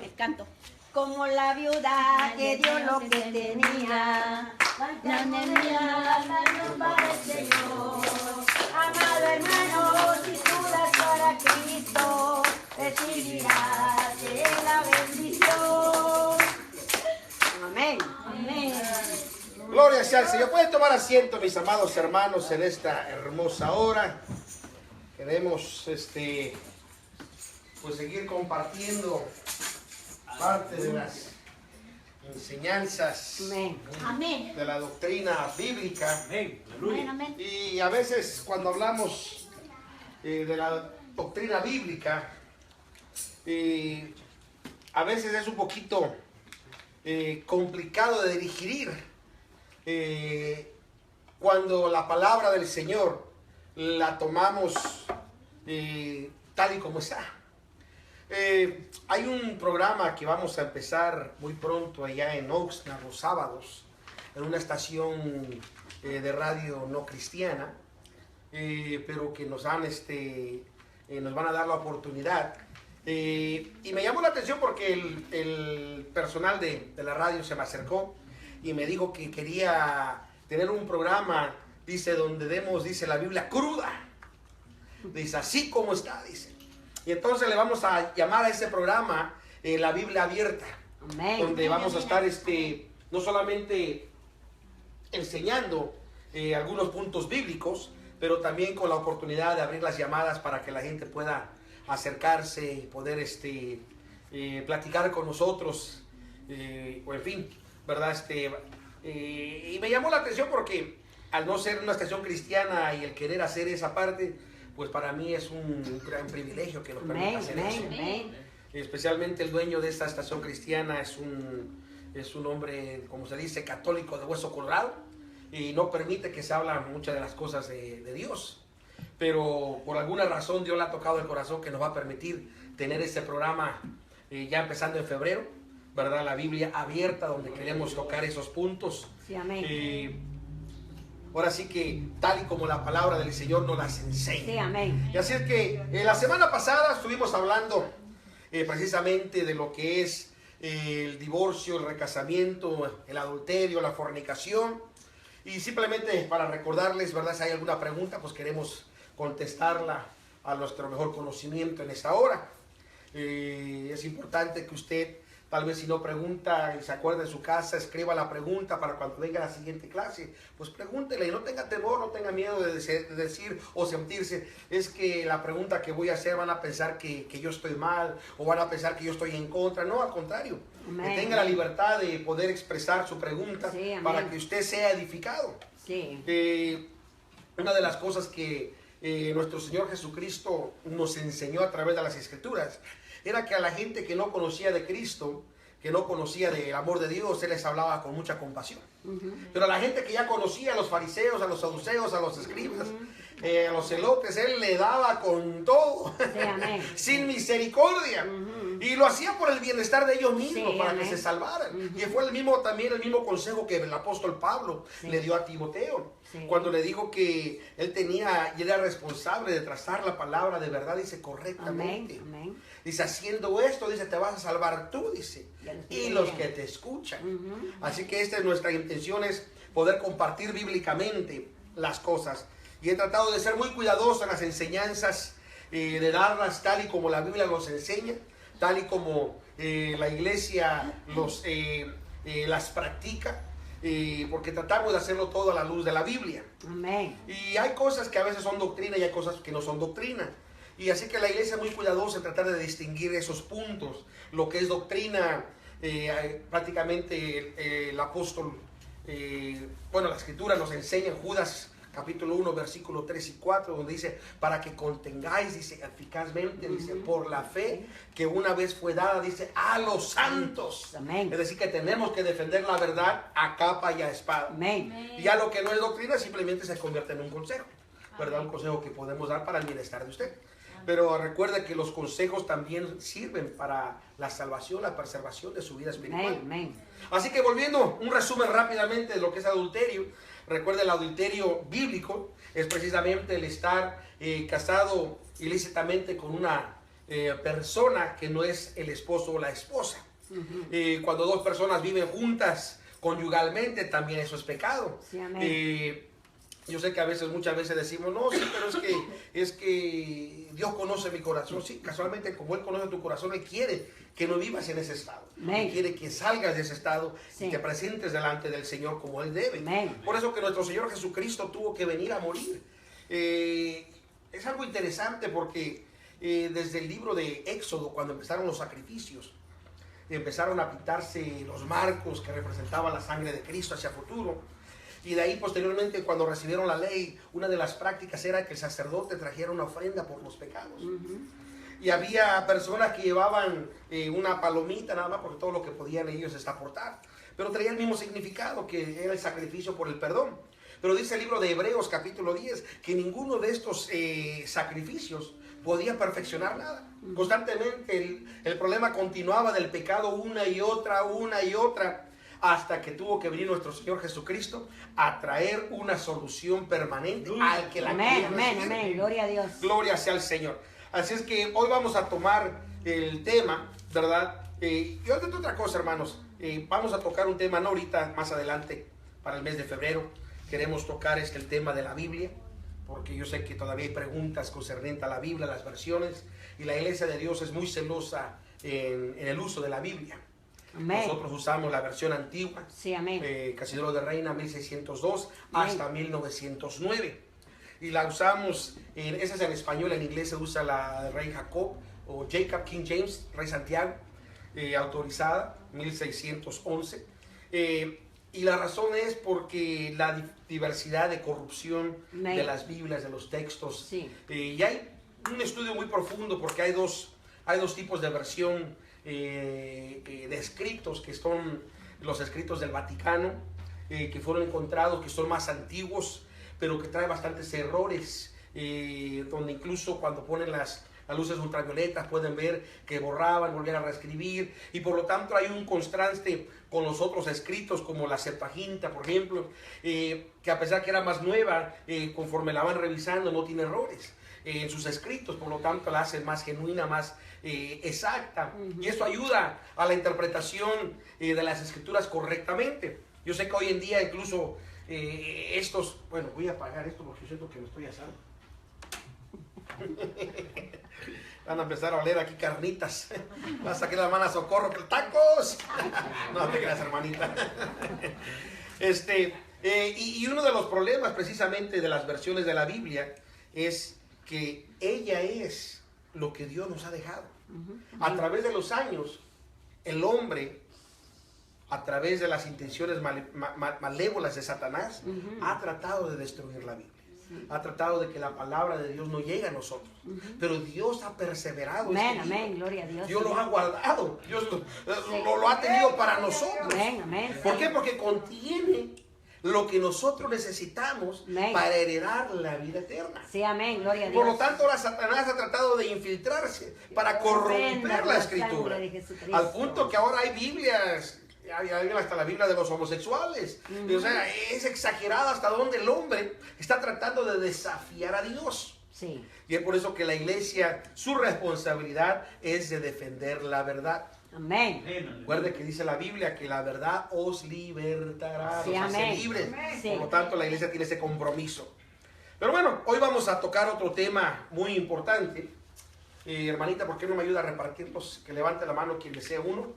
El canto. Como la viuda que dio lo que tenía, la tenía para el Señor. Amado hermano, si tú das para Cristo, recibirás de la bendición. Amén. Amén. Gloria sea al Señor. Pueden tomar asiento, mis amados hermanos, en esta hermosa hora. Queremos pues seguir compartiendo parte de las enseñanzas Amén. de la doctrina bíblica. Amén. Amén, amén. Y a veces cuando hablamos de la doctrina bíblica, a veces es un poquito complicado de digerir cuando la palabra del Señor la tomamos tal y como está. Hay un programa que vamos a empezar muy pronto allá en Oxnard los sábados, en una estación de radio no cristiana, pero que nos dan nos van a dar la oportunidad. Y me llamó la atención porque el personal de la radio se me acercó y me dijo que quería tener un programa, dice, donde demos, dice, la Biblia cruda. Dice, así como está, dice. Y entonces le vamos a llamar a ese programa la Biblia abierta. Amén. Donde vamos a estar no solamente enseñando algunos puntos bíblicos, pero también con la oportunidad de abrir las llamadas para que la gente pueda acercarse y poder platicar con nosotros, o en fin, ¿verdad? Y me llamó la atención porque al no ser una estación cristiana y el querer hacer esa parte, pues para mí es un gran privilegio que nos permita hacer eso. Especialmente el dueño de esta estación cristiana es un hombre, como se dice, católico de hueso colorado, y no permite que se hablen muchas de las cosas de Dios. Pero por alguna razón Dios le ha tocado el corazón que nos va a permitir tener este programa ya empezando en febrero, ¿verdad? La Biblia abierta, donde queremos tocar esos puntos. Sí, amén. Ahora sí que tal y como la palabra del Señor nos las enseña. Sí, amén. Y así es que la semana pasada estuvimos hablando precisamente de lo que es el divorcio, el recasamiento, el adulterio, la fornicación. Y simplemente para recordarles, ¿verdad? Si hay alguna pregunta, pues queremos contestarla a nuestro mejor conocimiento en esta hora. Es importante que usted, tal vez si no pregunta y se acuerda en su casa, escriba la pregunta para cuando venga la siguiente clase. Pues pregúntele y no tenga temor, no tenga miedo de decir o sentirse, es que la pregunta que voy a hacer van a pensar que yo estoy mal o van a pensar que yo estoy en contra. No, al contrario. Amén. Que tenga la libertad de poder expresar su pregunta, sí, para que usted sea edificado. Sí. Una de las cosas que nuestro Señor Jesucristo nos enseñó a través de las Escrituras era que a la gente que no conocía de Cristo, que no conocía del amor de Dios, Él les hablaba con mucha compasión. Pero a la gente que ya conocía, a los fariseos, a los saduceos, a los escribas, a los celotes, Él le daba con todo, Sí, amén. sin misericordia. Y lo hacía por el bienestar de ellos mismos, Sí, para amén. que se salvaran. Y fue también el mismo consejo que el apóstol Pablo le dio a Timoteo. Sí. Cuando le dijo que él tenía y era responsable de trazar la palabra de verdad, dice, correctamente. Amén. Amén. Dice, haciendo esto, dice, te vas a salvar tú, dice, y los que te escuchan. Así que esta es nuestra intención, es poder compartir bíblicamente las cosas. Y he tratado de ser muy cuidadoso en las enseñanzas, de darlas tal y como la Biblia nos enseña, tal y como la iglesia las practica, porque tratamos de hacerlo todo a la luz de la Biblia. Amén. Y hay cosas que a veces son doctrina y hay cosas que no son doctrina. Y así que la iglesia es muy cuidadosa en tratar de distinguir esos puntos. Lo que es doctrina, prácticamente el apóstol, la escritura nos enseña en Judas capítulo 1, versículo 3 y 4, donde dice, para que contengáis, dice, eficazmente, dice, por la fe que una vez fue dada, dice, a los santos. Amén. Es decir, que tenemos que defender la verdad a capa y a espada. Amén. Y ya lo que no es doctrina simplemente se convierte en un consejo, ¿verdad? Un consejo que podemos dar para el bienestar de usted. Pero recuerde que los consejos también sirven para la salvación, la preservación de su vida espiritual. Amén. Así que volviendo, un resumen rápidamente de lo que es adulterio. Recuerde, el adulterio bíblico es precisamente el estar casado ilícitamente con una persona que no es el esposo o la esposa. Cuando dos personas viven juntas conyugalmente, también eso es pecado. Sí, amén. Yo sé que muchas veces decimos, no, sí, pero es que Dios conoce mi corazón. Sí, casualmente como Él conoce tu corazón, Él quiere que no vivas en ese estado. Él quiere que salgas de ese estado y te presentes delante del Señor como Él debe. Por eso que nuestro Señor Jesucristo tuvo que venir a morir. Es algo interesante porque desde el libro de Éxodo, cuando empezaron los sacrificios, empezaron a pintarse los marcos que representaban la sangre de Cristo hacia futuro. Y de ahí posteriormente, cuando recibieron la ley, una de las prácticas era que el sacerdote trajera una ofrenda por los pecados. Y había personas que llevaban una palomita nada más, porque todo lo que podían ellos es aportar. Pero traía el mismo significado, que era el sacrificio por el perdón. Pero dice el libro de Hebreos capítulo 10 que ninguno de estos sacrificios podía perfeccionar nada. Constantemente el problema continuaba del pecado una y otra, hasta que tuvo que venir nuestro Señor Jesucristo a traer una solución permanente al que la quiere recibir. Amén, gloria a Dios. Gloria sea al Señor. Así es que hoy vamos a tomar el tema, ¿verdad? Y otra cosa, hermanos, vamos a tocar un tema, no ahorita, más adelante, para el mes de febrero. Queremos tocar el tema de la Biblia, porque yo sé que todavía hay preguntas concernientes a la Biblia, las versiones, y la Iglesia de Dios es muy celosa en el uso de la Biblia. Amén. Nosotros usamos la versión antigua, sí, amén. Casidro de Reina 1602 hasta 1909. Y la usamos, esa es en español, en inglés se usa la Rey Jacob o Jacob King James, Rey Santiago, autorizada 1611. Y la razón es porque la diversidad de corrupción de las Biblias, de los textos. Sí. Y hay un estudio muy profundo porque hay dos tipos de versión de escritos, que son los escritos del Vaticano, que fueron encontrados, que son más antiguos, pero que trae bastantes errores, donde incluso cuando ponen las luces ultravioletas pueden ver que borraban, volvían a reescribir, y por lo tanto hay un contraste con los otros escritos, como la Septuaginta, por ejemplo, que a pesar que era más nueva, conforme la van revisando no tiene errores en sus escritos, por lo tanto la hacen más genuina, más exacta, y esto ayuda a la interpretación de las escrituras correctamente. Yo sé que hoy en día incluso bueno, voy a apagar esto porque siento que me estoy asando. Van a empezar a oler aquí carnitas. Va a sacar la hermana Socorro, que tacos. No te creas, hermanita. Y uno de los problemas precisamente de las versiones de la Biblia es que ella es lo que Dios nos ha dejado. A través de los años, el hombre, a través de las intenciones malévolas de Satanás, ha tratado de destruir la Biblia. Ha tratado de que la palabra de Dios no llegue a nosotros. Pero Dios ha perseverado. Amén, amén, gloria a Dios. Dios lo ha guardado. Dios lo ha tenido para nosotros. Amén, amén. ¿Por qué? Porque contiene lo que nosotros necesitamos para heredar la vida eterna. Sí, amén, gloria a Dios. Por lo tanto, ahora Satanás ha tratado de infiltrarse para corromper la escritura. Al punto que ahora hay Biblias, hay hasta la Biblia de los homosexuales. O sea, es exagerado hasta donde el hombre está tratando de desafiar a Dios. Sí. Y es por eso que la iglesia, su responsabilidad es de defender la verdad. Amén. Recuerde que dice la Biblia que la verdad os libertará, sí, os hace libres. Sí. Por lo tanto, la iglesia tiene ese compromiso. Pero bueno, hoy vamos a tocar otro tema muy importante. Hermanita, ¿por qué no me ayuda a repartirlos? Que levante la mano quien desea uno,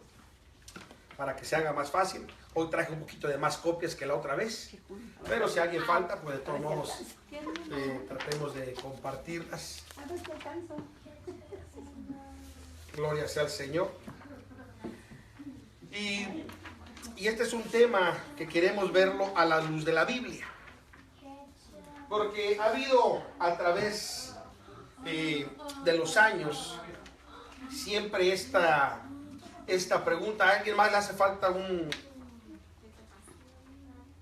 para que se haga más fácil. Hoy traje un poquito de más copias que la otra vez, pero si alguien falta, pues de todos modos tratemos de compartirlas. Gloria sea al Señor. Y este es un tema que queremos verlo a la luz de la Biblia, porque ha habido a través de los años siempre esta pregunta. ¿A alguien más le hace falta un...?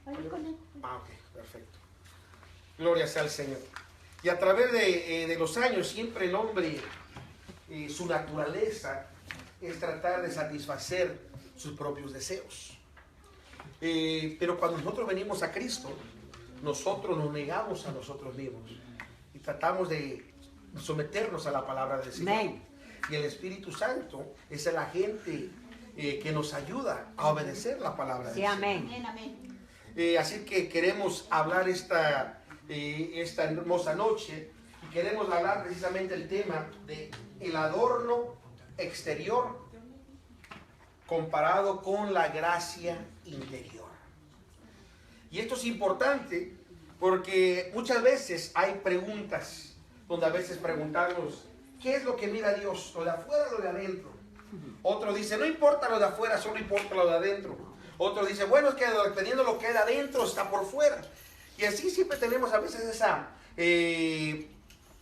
Ok, perfecto. Gloria sea al Señor. Y a través de los años siempre el hombre, su naturaleza es tratar de satisfacer sus propios deseos. Pero cuando nosotros venimos a Cristo, nosotros nos negamos a nosotros mismos y tratamos de someternos a la palabra del Señor. Y el Espíritu Santo es el agente que nos ayuda a obedecer la palabra de Sí, Dios. amén. Así que queremos hablar esta hermosa noche y queremos hablar precisamente el tema de el adorno exterior comparado con la gracia interior. Y esto es importante porque muchas veces hay preguntas donde a veces preguntamos, ¿qué es lo que mira Dios? ¿Lo de afuera o lo de adentro? Otro dice, no importa lo de afuera, solo importa lo de adentro. Otro dice, bueno, es que dependiendo de lo que hay de adentro está por fuera. Y así siempre tenemos a veces esa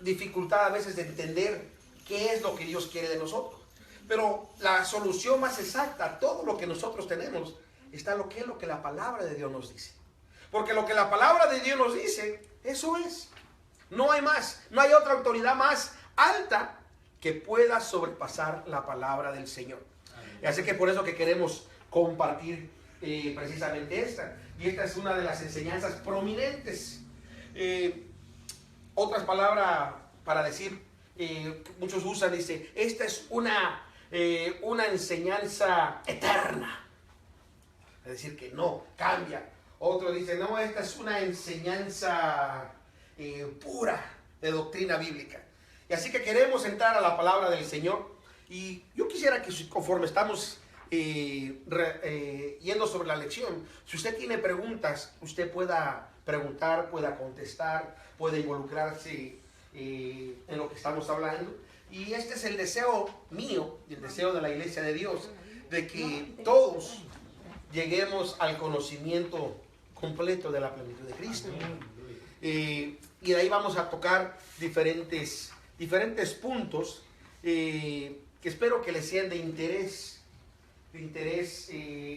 dificultad a veces de entender qué es lo que Dios quiere de nosotros. Pero la solución más exacta a todo lo que nosotros tenemos está en lo que la palabra de Dios nos dice. Porque lo que la palabra de Dios nos dice, eso es. No hay más, no hay otra autoridad más alta que pueda sobrepasar la palabra del Señor. Y así que por eso que queremos compartir precisamente esta. Y esta es una de las enseñanzas prominentes. Otras palabras para decir, muchos usan, dice, esta es una enseñanza eterna. Es decir, que no cambia. Otro dice, no, esta es una enseñanza pura de doctrina bíblica. Y así que queremos entrar a la palabra del Señor. Y yo quisiera que conforme estamos yendo sobre la lección, si usted tiene preguntas, usted pueda preguntar, pueda contestar, puede involucrarse en lo que estamos hablando. Y este es el deseo mío y el deseo de la Iglesia de Dios, de que todos lleguemos al conocimiento completo de la plenitud de Cristo. Y de ahí vamos a tocar diferentes puntos que espero que les sean de interés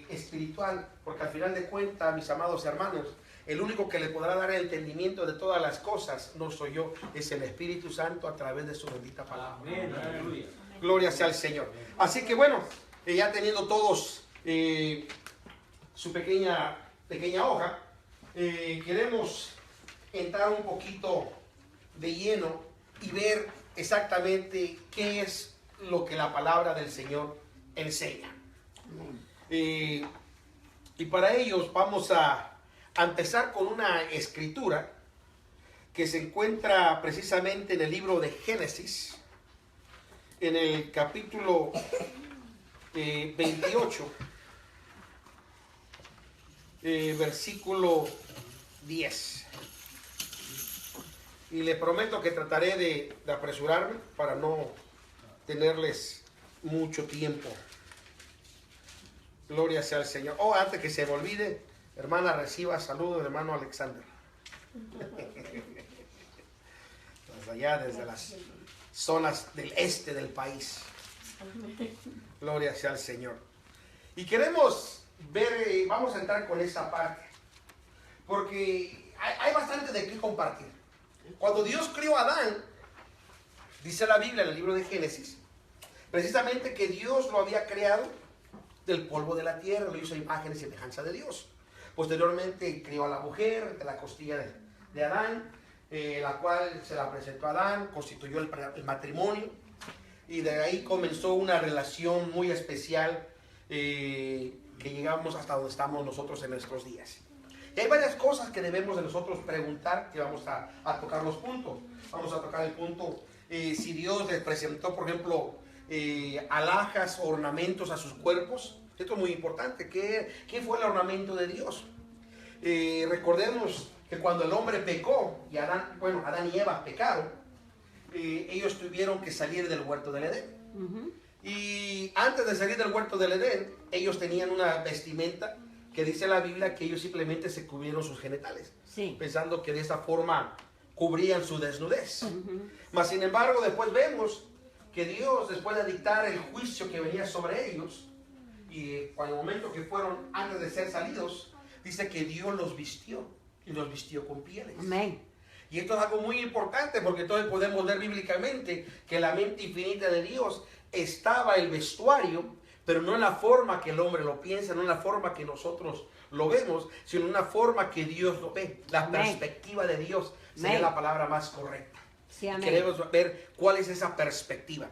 espiritual, porque al final de cuentas, mis amados hermanos, el único que le podrá dar el entendimiento de todas las cosas no soy yo, es el Espíritu Santo a través de su bendita palabra. Amén. Gloria sea al Señor. Así que bueno, ya teniendo todos su pequeña hoja, queremos entrar un poquito de lleno y ver exactamente qué es lo que la palabra del Señor enseña. Y para ellos vamos a empezar con una escritura que se encuentra precisamente en el libro de Génesis, en el capítulo 28, versículo 10. Y le prometo que trataré de apresurarme para no tenerles mucho tiempo. Gloria sea al Señor. Oh, antes que se me olvide, hermana, reciba saludos del hermano Alexander. Desde allá, desde las zonas del este del país. Gloria sea al Señor. Y queremos ver, vamos a entrar con esta parte, porque hay bastante de qué compartir. Cuando Dios crió a Adán, dice la Biblia en el libro de Génesis, precisamente que Dios lo había creado del polvo de la tierra, lo hizo a imagen y semejanza de Dios. Posteriormente crió a la mujer de la costilla de Adán, la cual se la presentó a Adán, constituyó el matrimonio, y de ahí comenzó una relación muy especial que llegamos hasta donde estamos nosotros en nuestros días. Y hay varias cosas que debemos de nosotros preguntar, que vamos a tocar los puntos. Vamos a tocar el punto, si Dios les presentó, por ejemplo, alhajas o ornamentos a sus cuerpos. Esto es muy importante. ¿Qué fue el ornamento de Dios? Recordemos que cuando el hombre pecó, y Adán y Eva pecaron, ellos tuvieron que salir del huerto del Edén. Y antes de salir del huerto del Edén, ellos tenían una vestimenta que dice la Biblia que ellos simplemente se cubrieron sus genitales, pensando que de esa forma cubrían su desnudez. Mas sin embargo, después vemos que Dios, después de dictar el juicio que venía sobre ellos, y cuando el momento que fueron antes de ser salidos, dice que Dios los vistió, y los vistió con pieles. Amén. Y esto es algo muy importante, porque entonces podemos ver bíblicamente que la mente infinita de Dios estaba el vestuario, pero no en la forma que el hombre lo piensa, no en la forma que nosotros lo vemos, sino en una forma que Dios lo ve. La Amén. perspectiva de Dios sería la palabra más correcta. Sí, amén. Queremos ver cuál es esa perspectiva.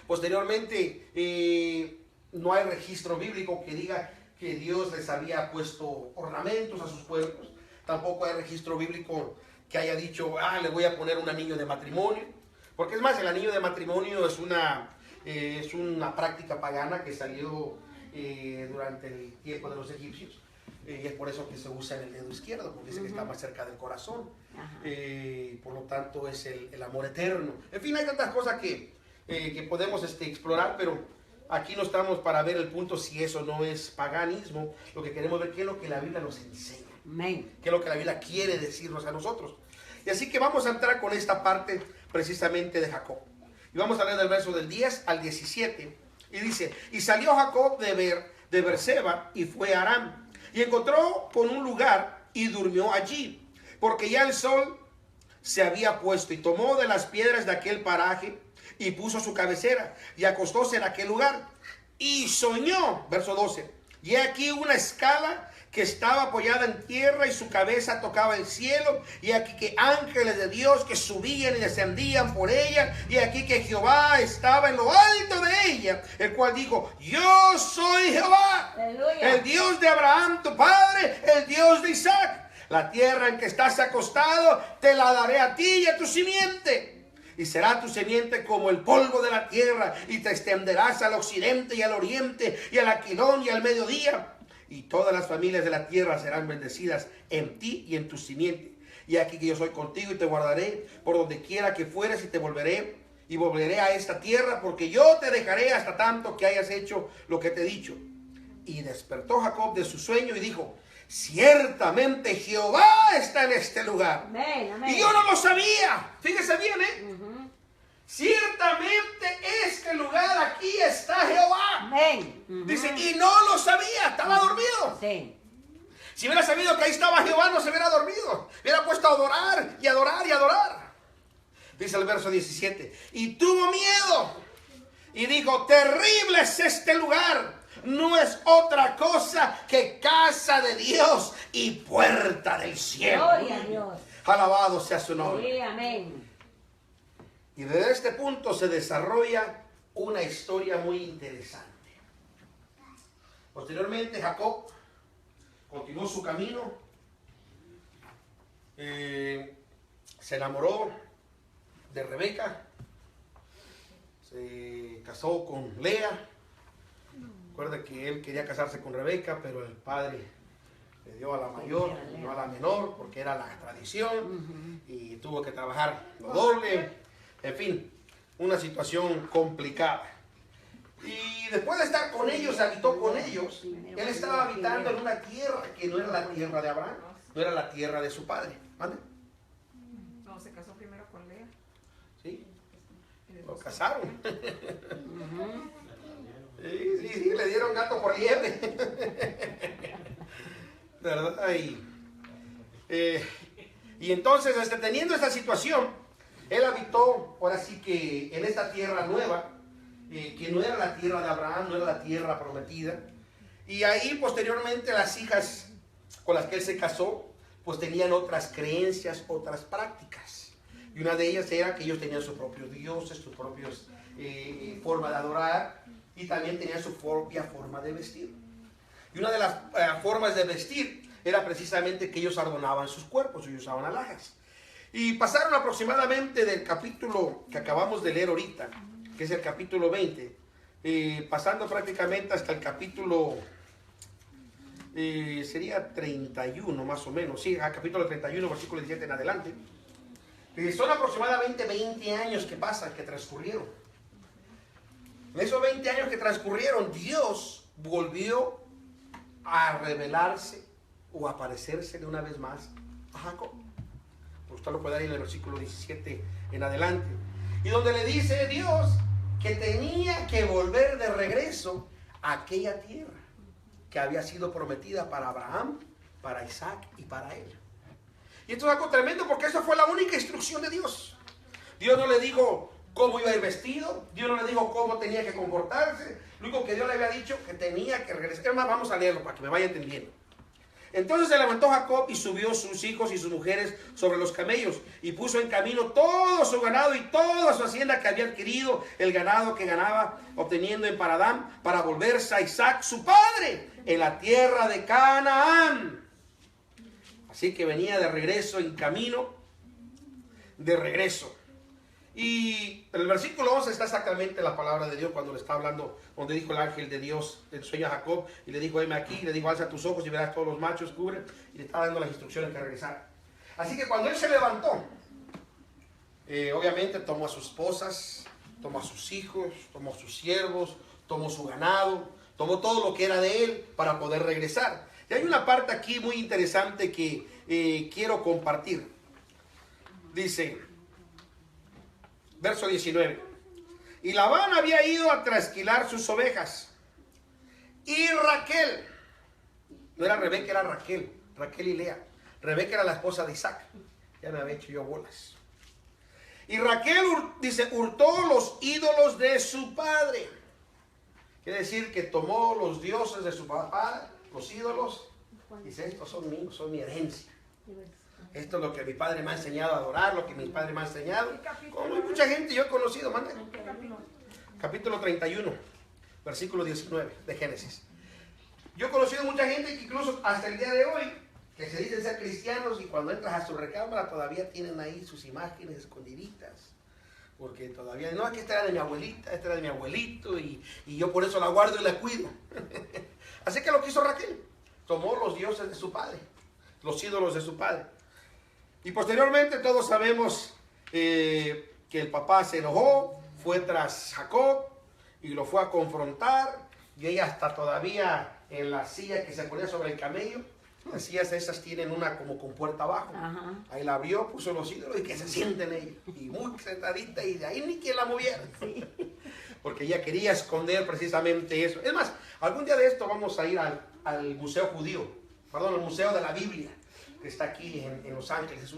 Posteriormente, no hay registro bíblico que diga que Dios les había puesto ornamentos a sus cuerpos. Tampoco hay registro bíblico que haya dicho, le voy a poner un anillo de matrimonio. Porque es más, el anillo de matrimonio es una práctica pagana que salió durante el tiempo de los egipcios. Y es por eso que se usa en el dedo izquierdo, porque dice que está más cerca del corazón. Por lo tanto, es el amor eterno. En fin, hay tantas cosas que podemos explorar, pero aquí no estamos para ver el punto si eso no es paganismo. Lo que queremos ver qué es lo que la Biblia nos enseña. Amén. Qué es lo que la Biblia quiere decirnos a nosotros. Y así que vamos a entrar con esta parte precisamente de Jacob. Y vamos a leer del verso del 10 al 17. Y dice, y salió Jacob de Beerseba y fue a Aram. Y encontró con un lugar y durmió allí, porque ya el sol se había puesto. Y tomó de las piedras de aquel paraje y puso su cabecera y acostóse en aquel lugar. Y soñó, verso 12, y aquí una escala que estaba apoyada en tierra y su cabeza tocaba el cielo, y aquí que ángeles de Dios que subían y descendían por ella, y aquí que Jehová estaba en lo alto de ella, el cual dijo, yo soy Jehová, Aleluya. el Dios de Abraham tu padre, el Dios de Isaac. La tierra en que estás acostado te la daré a ti y a tu simiente. Y será tu semiente como el polvo de la tierra, y te extenderás al occidente y al oriente, y al aquilón y al mediodía. Y todas las familias de la tierra serán bendecidas en ti y en tu simiente. Y aquí que yo soy contigo y te guardaré por donde quiera que fueres, y te volveré a esta tierra, porque yo te dejaré hasta tanto que hayas hecho lo que te he dicho. Y despertó Jacob de su sueño y dijo, ciertamente Jehová está en este lugar. Amén, amén. Y yo no lo sabía. Fíjese bien, ciertamente este lugar aquí está Jehová. Amén. Dice, y no lo sabía, estaba dormido. Sí. Si hubiera sabido que ahí estaba Jehová, no se hubiera dormido. Hubiera puesto a adorar y adorar y adorar. Dice el verso 17, y tuvo miedo y dijo, terrible es este lugar. No es otra cosa que casa de Dios y puerta del cielo. Gloria a Dios. Alabado sea su nombre. Sí, amén. Y desde este punto se desarrolla una historia muy interesante. Posteriormente Jacob continuó su camino, se enamoró de Rebeca, se casó con Lea. Recuerda que él quería casarse con Rebeca, pero el padre le dio a la mayor, no a la menor, porque era la tradición, y tuvo que trabajar lo doble. En fin, una situación complicada. Y después de estar con ellos, habitó con ellos. Él estaba habitando en una tierra que no era la tierra de Abraham, no era la tierra de su padre. ¿Mande? No, se casó primero con Lea. Sí, lo casaron. Sí, le dieron gato por liebre. ¿Verdad? Y entonces, teniendo esta situación, él habitó, ahora sí que en esta tierra nueva, que no era la tierra de Abraham, no era la tierra prometida. Y ahí posteriormente las hijas con las que él se casó, pues tenían otras creencias, otras prácticas. Y una de ellas era que ellos tenían sus propios dioses, sus propios forma de adorar, y también tenían su propia forma de vestir. Y una de las formas de vestir era precisamente que ellos adornaban sus cuerpos, ellos usaban alhajas. Y pasaron aproximadamente del capítulo que acabamos de leer ahorita, que es el capítulo 20, pasando prácticamente hasta el capítulo, sería 31 más o menos, sí, al capítulo 31, versículo 17 en adelante. Son aproximadamente 20 años que pasan, que transcurrieron. En esos 20 años que transcurrieron, Dios volvió a revelarse o aparecerse de una vez más a Jacob. Usted lo puede ver en el versículo 17 en adelante. Y donde le dice Dios que tenía que volver de regreso a aquella tierra que había sido prometida para Abraham, para Isaac y para él. Y esto es algo tremendo porque esa fue la única instrucción de Dios. Dios no le dijo cómo iba a ir vestido, Dios no le dijo cómo tenía que comportarse. Lo único que Dios le había dicho que tenía que regresar. Es más, vamos a leerlo para que me vaya entendiendo. Entonces se levantó Jacob y subió sus hijos y sus mujeres sobre los camellos y puso en camino todo su ganado y toda su hacienda que había adquirido, el ganado que ganaba obteniendo en Paradán, para volverse a Isaac su padre en la tierra de Canaán. Así que venía de regreso, en camino de regreso. Y en el versículo 11 está exactamente la palabra de Dios cuando le está hablando, donde dijo el ángel de Dios el sueño a Jacob, y le dijo, heme aquí, y le dijo, alza tus ojos y verás todos los machos cubren, y le está dando las instrucciones que regresara. Así que cuando él se levantó, obviamente tomó a sus esposas, tomó a sus hijos, tomó a sus siervos, tomó su ganado, tomó todo lo que era de él para poder regresar. Y hay una parte aquí muy interesante que quiero compartir. Dice, verso 19. Y Labán había ido a trasquilar sus ovejas. Y Raquel, no era Rebeca, era Raquel, Raquel y Lea. Rebeca era la esposa de Isaac. Ya me había hecho yo bolas. Y Raquel, dice, hurtó los ídolos de su padre. Quiere decir que tomó los dioses de su papá, los ídolos. Dice, estos son míos, son mi herencia. Esto es lo que mi padre me ha enseñado a adorar, lo que mi padre me ha enseñado. Como hay mucha gente yo he conocido, manda. Capítulo 31, versículo 19 de Génesis. Yo he conocido mucha gente que incluso hasta el día de hoy, que se dicen ser cristianos y cuando entras a su recámara todavía tienen ahí sus imágenes escondiditas. Porque todavía, no, es que esta era de mi abuelita, esta era de mi abuelito y yo por eso la guardo y la cuido. Así que lo que hizo Raquel, tomó los dioses de su padre, los ídolos de su padre. Y posteriormente todos sabemos que el papá se enojó, fue tras Jacob y lo fue a confrontar. Y ella hasta todavía en la silla que se ponía sobre el camello, las sillas esas tienen una como con puerta abajo. Ajá. Ahí la abrió, puso los ídolos y que se sienten ella. Y muy sentadita y de ahí ni quien la moviera. Sí. Porque ella quería esconder precisamente eso. Es más, algún día de esto vamos a ir al Museo Judío, perdón, al Museo de la Biblia, que está aquí en Los Ángeles.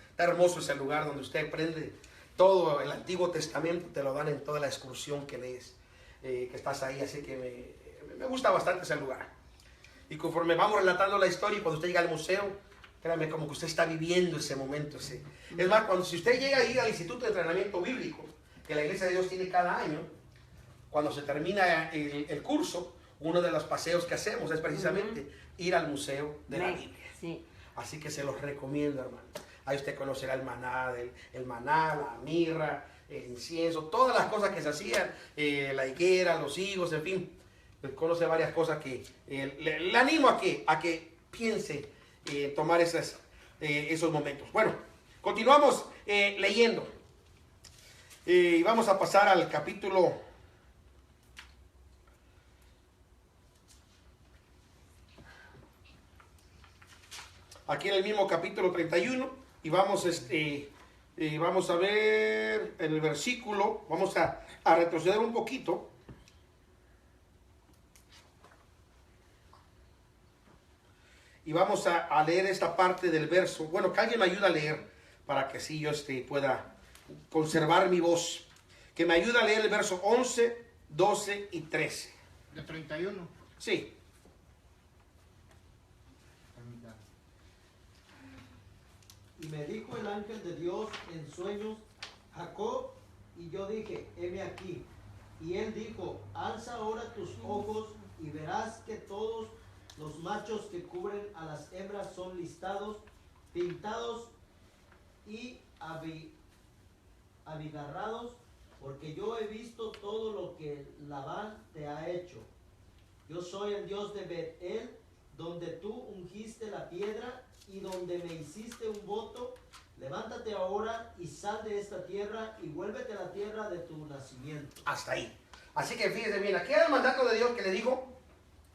Está hermoso ese lugar donde usted aprende todo el Antiguo Testamento, te lo dan en toda la excursión que lees, que estás ahí, así que me gusta bastante ese lugar. Y conforme vamos relatando la historia, y cuando usted llega al museo, créame, como que usted está viviendo ese momento. Sí. Es más, si usted llega a ir al Instituto de Entrenamiento Bíblico, que la Iglesia de Dios tiene cada año, cuando se termina el curso, uno de los paseos que hacemos es precisamente ir al Museo de la Biblia. Sí. Así que se los recomiendo, hermano. Ahí usted conocerá el maná, la mirra, el incienso, todas las cosas que se hacían, la higuera, los higos, en fin. Conoce varias cosas que le animo a que piense tomar esos momentos. Bueno, continuamos leyendo. Y vamos a pasar al capítulo. Aquí en el mismo capítulo 31. Y vamos, vamos a ver en el versículo. Vamos a retroceder un poquito. Y vamos a leer esta parte del verso. Bueno, que alguien me ayude a leer para que así yo pueda conservar mi voz. Que me ayude a leer el verso 11, 12 y 13. ¿De 31? Sí. Y me dijo el ángel de Dios en sueños, Jacob, y yo dije, heme aquí. Y él dijo, alza ahora tus ojos y verás que todos los machos que cubren a las hembras son listados, pintados y abigarrados, porque yo he visto todo lo que Labán te ha hecho. Yo soy el Dios de Bet-El, donde tú ungiste la piedra y donde me hiciste un voto. Levántate ahora y sal de esta tierra y vuélvete a la tierra de tu nacimiento. Hasta ahí. Así que fíjese bien, aquí era el mandato de Dios que le dijo,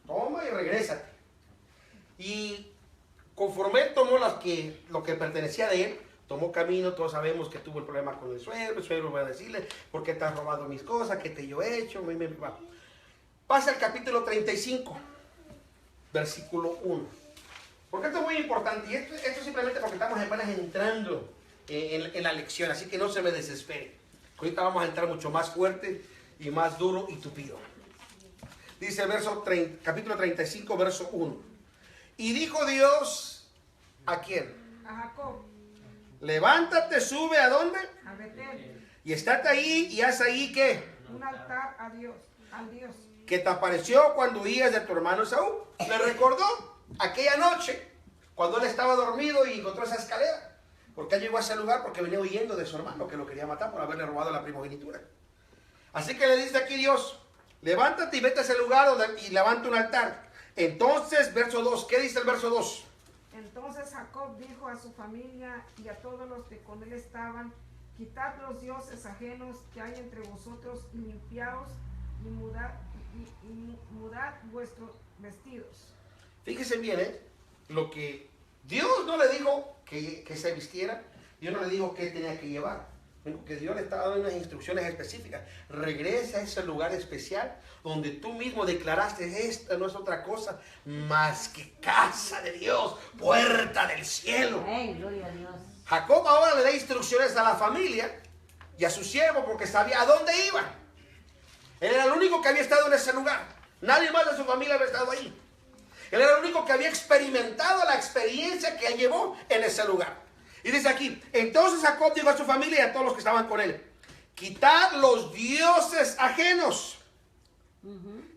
toma y regrésate. Y conforme él tomó lo que pertenecía de él, tomó camino. Todos sabemos que tuvo el problema con el suegro va a decirle, ¿por qué te has robado mis cosas? ¿Qué te yo he hecho? Pasa al capítulo 35, versículo 1. Porque esto es muy importante, y esto simplemente porque estamos apenas entrando en la lección, así que no se me desespere. Ahorita vamos a entrar mucho más fuerte y más duro y tupido. Dice el capítulo 35, verso 1. Y dijo Dios, ¿a quién? A Jacob, Levántate, sube, ¿a dónde? a Betel, Y estate ahí y haz ahí, ¿qué? un altar a Dios, al Dios. Que te apareció cuando huías de tu hermano Esaú. Le recordó aquella noche, cuando él estaba dormido y encontró esa escalera. Porque él llegó a ese lugar porque venía huyendo de su hermano, que lo quería matar por haberle robado la primogenitura. Así que le dice aquí Dios, levántate y vete a ese lugar y levanta un altar. Entonces, verso 2, ¿qué dice el verso 2? Entonces Jacob dijo a su familia y a todos los que con él estaban, quitad los dioses ajenos que hay entre vosotros y limpiaos y mudad vuestros vestidos. Fíjese bien, lo que Dios no le dijo que se vistiera, Dios no le dijo que tenía que llevar. Que Dios le estaba dando unas instrucciones específicas. Regresa a ese lugar especial donde tú mismo declaraste, esta no es otra cosa más que casa de Dios, puerta del cielo. Amén, gloria a Dios. Jacob ahora le da instrucciones a la familia y a su siervo porque sabía a dónde iban. Él era el único que había estado en ese lugar. Nadie más de su familia había estado ahí. Él era el único que había experimentado la experiencia que él llevó en ese lugar. Y dice aquí, entonces Jacob dijo a su familia y a todos los que estaban con él, quitad los dioses ajenos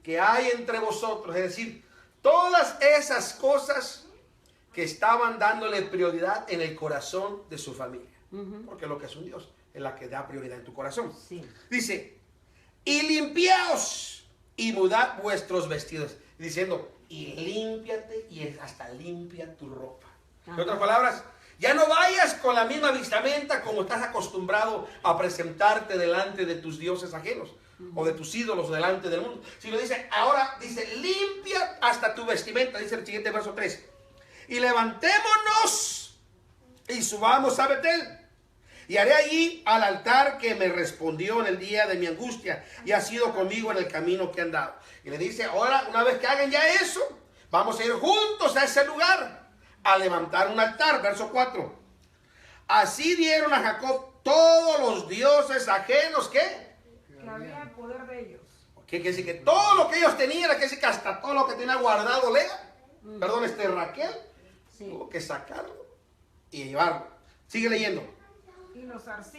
que hay entre vosotros. Es decir, todas esas cosas que estaban dándole prioridad en el corazón de su familia. Porque lo que es un Dios es la que da prioridad en tu corazón. Sí. Dice, y limpiaos y mudad vuestros vestidos. Diciendo, y límpiate y hasta limpia tu ropa. En otras palabras, ya no vayas con la misma vestimenta como estás acostumbrado a presentarte delante de tus dioses ajenos o de tus ídolos delante del mundo. Sino dice, ahora dice, limpia hasta tu vestimenta, dice el siguiente verso 3. Y levantémonos y subamos a Betel. Y haré allí al altar que me respondió en el día de mi angustia y ha sido conmigo en el camino que he andado. Y le dice, ahora una vez que hagan ya eso, vamos a ir juntos a ese lugar a levantar un altar. Verso 4. Así dieron a Jacob todos los dioses ajenos que había el poder de ellos. ¿Qué quiere decir? Que todo lo que ellos tenían, que decir que hasta todo lo que tenía guardado Lea, Raquel, Sí. tuvo que sacarlo y llevarlo. Sigue leyendo.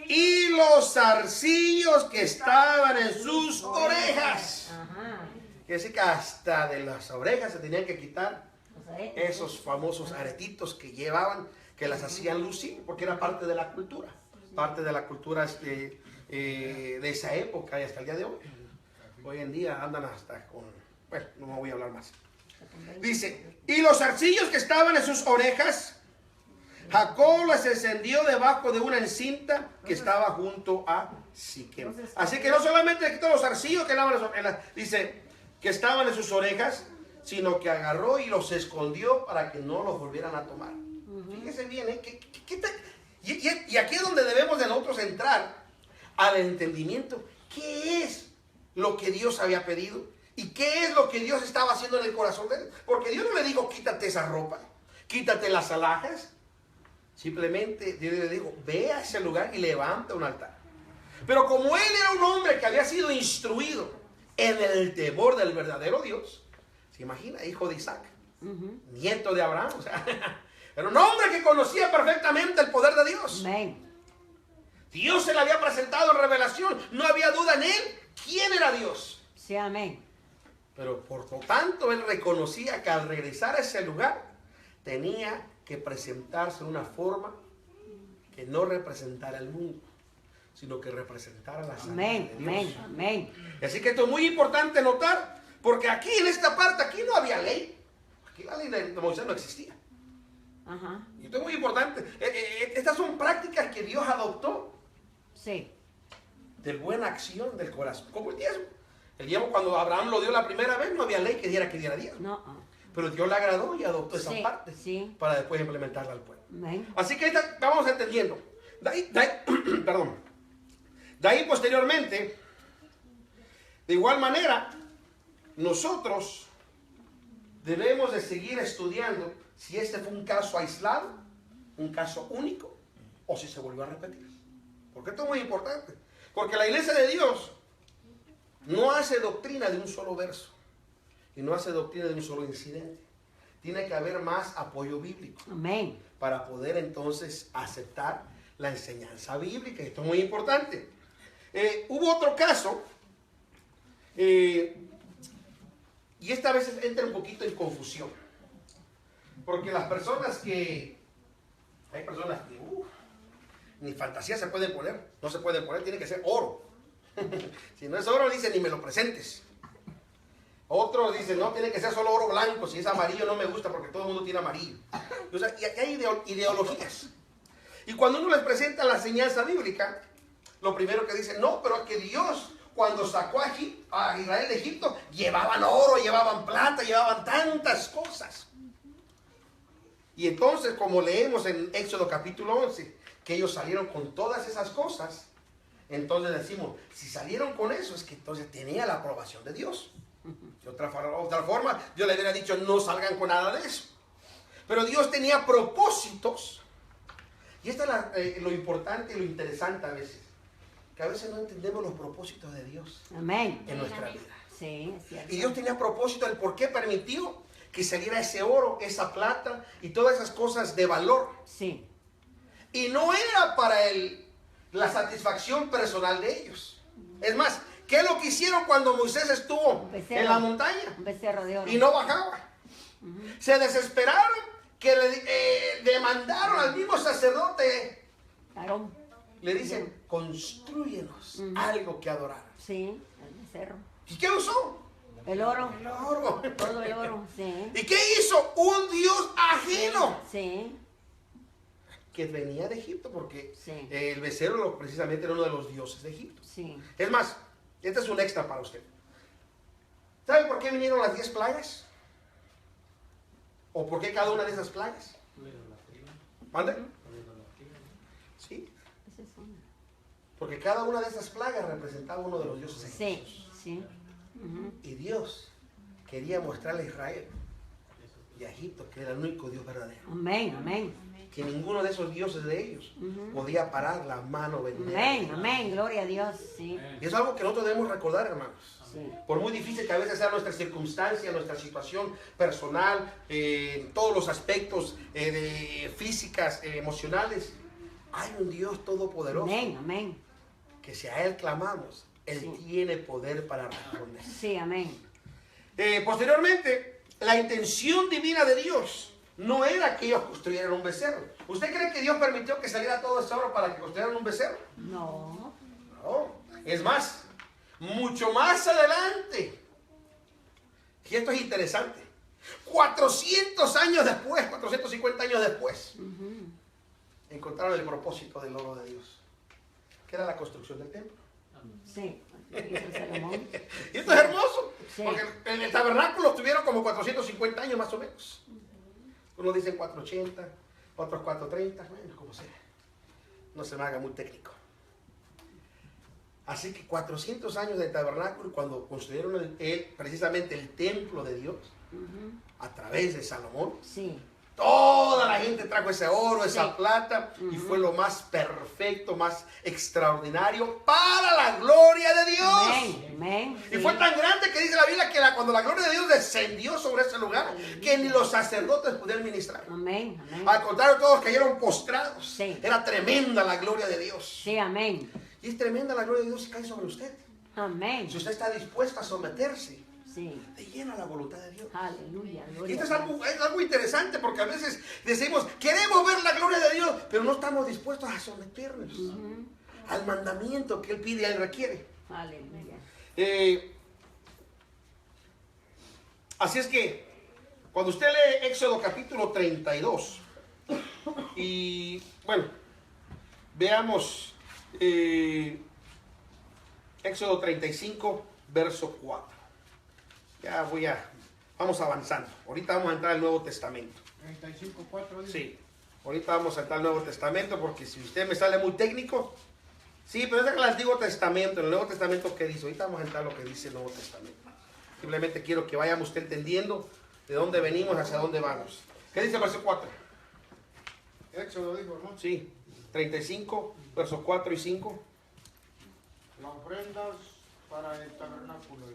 Y los zarcillos que estaban en sus orejas. Ajá. Quiere decir que hasta de las orejas se tenían que quitar Los aretes. esos famosos aretitos que llevaban, que las hacían lucir, porque era parte de la cultura. Parte de la cultura de esa época y hasta el día de hoy. Hoy en día andan hasta con... Bueno, no me voy a hablar más. Dice, y los zarcillos que estaban en sus orejas, Jacob las encendió debajo de una encinta que estaba junto a Siquem. Así que no solamente quitó los zarcillos que dice que estaban en sus orejas, sino que agarró y los escondió para que no los volvieran a tomar. Fíjese bien, y aquí es donde debemos de nosotros entrar al entendimiento. ¿Qué es lo que Dios había pedido? ¿Y qué es lo que Dios estaba haciendo en el corazón de él? Porque Dios no le dijo, quítate esa ropa, quítate las alhajas. Simplemente Dios le dijo, ve a ese lugar y levanta un altar. Pero como él era un hombre que había sido instruido en el temor del verdadero Dios, ¿se imagina? Hijo de Isaac, nieto de Abraham, o sea, era un hombre que conocía perfectamente el poder de Dios. Amén. Dios se le había presentado en revelación, no había duda en él quién era Dios. Sí, amén. Pero por lo tanto él reconocía que al regresar a ese lugar tenía que presentarse de una forma que no representara al mundo, sino que representara la santidad Amén, de Dios. amén, amén. Así que esto es muy importante notar, porque aquí en esta parte, aquí no había ley. Aquí la ley de Moisés no existía. Ajá. Y esto es muy importante. Estas son prácticas que Dios adoptó Sí. de buena acción del corazón, como el diezmo. El diezmo, cuando Abraham lo dio la primera vez, no había ley que diera diezmo. No. Pero Dios le agradó y adoptó esa Sí, parte sí. para después implementarla al pueblo. Amén. Así que vamos entendiendo. Perdón. De ahí posteriormente, de igual manera, nosotros debemos de seguir estudiando si este fue un caso aislado, un caso único, o si se volvió a repetir. Porque esto es muy importante. Porque la iglesia de Dios no hace doctrina de un solo verso. Y no hace doctrina de un solo incidente. tiene que haber más apoyo bíblico Amén. para poder entonces aceptar la enseñanza bíblica. Esto es muy importante. Hubo otro caso, y esta vez entra un poquito en confusión, porque las personas que, hay personas que, ni fantasía se pueden poner, no se pueden poner, tiene que ser oro. Si no es oro, dicen, ni me lo presentes. Otros dicen, no, tiene que ser solo oro blanco, si es amarillo no me gusta porque todo el mundo tiene amarillo. O sea, y hay ideologías. Y cuando uno les presenta la enseñanza bíblica, lo primero que dicen, no, pero es que Dios, cuando sacó a Israel de Egipto, llevaban oro, llevaban plata, llevaban tantas cosas. Y entonces, como leemos en Éxodo capítulo 11, que ellos salieron con todas esas cosas, entonces decimos, si salieron con eso, es que entonces tenía la aprobación de Dios. De otra forma, Dios le hubiera dicho, no salgan con nada de eso. Pero Dios tenía propósitos. Y esto es lo importante y lo interesante a veces. Que a veces no entendemos los propósitos de Dios Amén. en nuestra vida. Sí, es cierto. Y Dios tenía propósito del por qué permitió que saliera ese oro, esa plata y todas esas cosas de valor. Sí. Y no era para la satisfacción personal de ellos. Es más, ¿qué es lo que hicieron cuando Moisés estuvo en la montaña? Un becerro de oro. Y no bajaba. Se desesperaron que le demandaron al mismo sacerdote. Aarón. Le dicen, construyenos algo que adorar. Sí, el becerro. ¿Y qué usó? El oro. El oro. Todo el oro. Sí. ¿Y qué hizo? Un Dios ajeno. Sí. Que venía de Egipto, porque Sí. el becerro precisamente era uno de los dioses de Egipto. Sí. Es más, este es un extra para usted. ¿Sabe por qué vinieron las 10 plagas? ¿O por qué cada una de esas plagas? ¿Mande? Sí, Esa es una. porque cada una de esas plagas representaba uno de los dioses egipcios. Sí. Sí. Ujú. Y Dios quería mostrarle a Israel y a Egipto que era el único Dios verdadero. Amén. Amén. Que ninguno de esos dioses de ellos podía parar la mano venidera. Amén. Amén. Gloria a Dios. Sí. Y es algo que nosotros debemos recordar, hermanos. Sí. Por muy difícil que a veces sea nuestra circunstancia, nuestra situación personal, todos los aspectos de físicas, emocionales, hay un Dios todopoderoso Amén. Amén. que si a Él clamamos, Él Sí. tiene poder para responder. Sí. Amén. Posteriormente, la intención divina de Dios no era que ellos construyeran un becerro. ¿Usted cree que Dios permitió que saliera todo ese oro para que construyeran un becerro? No. No. Es más, mucho más adelante. Y esto es interesante. 400 años después, 450 años después, encontraron el propósito del oro de Dios, que era la construcción del templo. Sí. Hizo Salomón. Y esto es hermoso, Sí. porque en el tabernáculo estuvieron como 450 años más o menos. Unos dicen 480, otros 430, bueno, como sea. No se me haga muy técnico. Así que 400 años de tabernáculo, cuando construyeron precisamente el templo de Dios, a través de Salomón, Sí. toda la gente trajo ese oro, esa Sí. plata, y fue lo más perfecto, más extraordinario para la gloria de Dios. Amén. Amén. Y Sí. fue tan grande que dice la Biblia que cuando la gloria de Dios descendió sobre ese lugar, que ni los sacerdotes pudieron ministrar. Amén. Amén. Al contrario, todos cayeron postrados. Sí. Era tremenda la gloria de Dios. Sí. Amén. Y es tremenda la gloria de Dios que cae sobre usted. Amén. Si usted está dispuesta a someterse Sí. de lleno a la voluntad de Dios. Aleluya. Y Gloria esto a Dios. es algo interesante, porque a veces decimos, queremos ver la gloria de Dios, pero no estamos dispuestos a someternos al mandamiento que Él pide y Él requiere. Aleluya. Así es que, cuando usted lee Éxodo capítulo 32, y bueno, veamos Éxodo 35, verso 4. Vamos avanzando. Ahorita vamos a entrar al Nuevo Testamento. 35:4 Sí, ahorita vamos a entrar al Nuevo Testamento, porque si usted me sale muy técnico, sí, pero es el Antiguo Testamento. En el Nuevo Testamento, ¿qué dice? Ahorita vamos a entrar a lo que dice el Nuevo Testamento. Simplemente quiero que vayamos usted entendiendo de dónde venimos, hacia dónde vamos. ¿Qué dice el verso 4? Éxodo dijo, ¿no? Sí, 35, versos 4 y 5. Las ofrendas para el tabernáculo.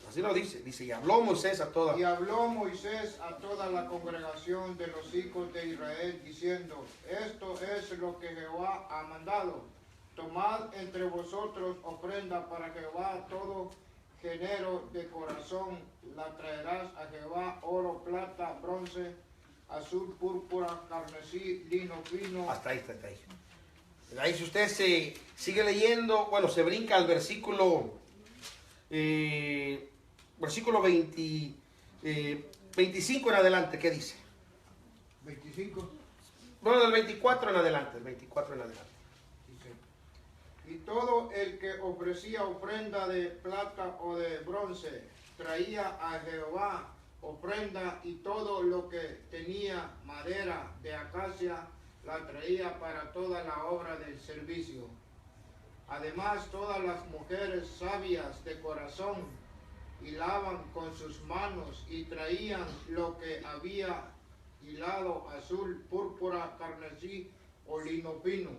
Las Así lo dice. Dice, y habló Moisés a toda. Y habló Moisés a toda la congregación de los hijos de Israel, diciendo, esto es lo que Jehová ha mandado. Tomad entre vosotros ofrenda para Jehová, todo género de corazón la traerás a Jehová, oro, plata, bronce, azul, púrpura, carmesí, lino fino. Hasta ahí, hasta ahí. Ahí si usted se sigue leyendo, bueno, se brinca al versículo 25 en adelante, ¿qué dice? 25. Bueno, del 24 en adelante, el 24 en adelante. Dice, y todo el que ofrecía ofrenda de plata o de bronce traía a Jehová ofrenda, y todo lo que tenía madera de acacia la traía para toda la obra del servicio. Además, todas las mujeres sabias de corazón hilaban con sus manos y traían lo que había hilado, azul, púrpura, carmesí o lino fino.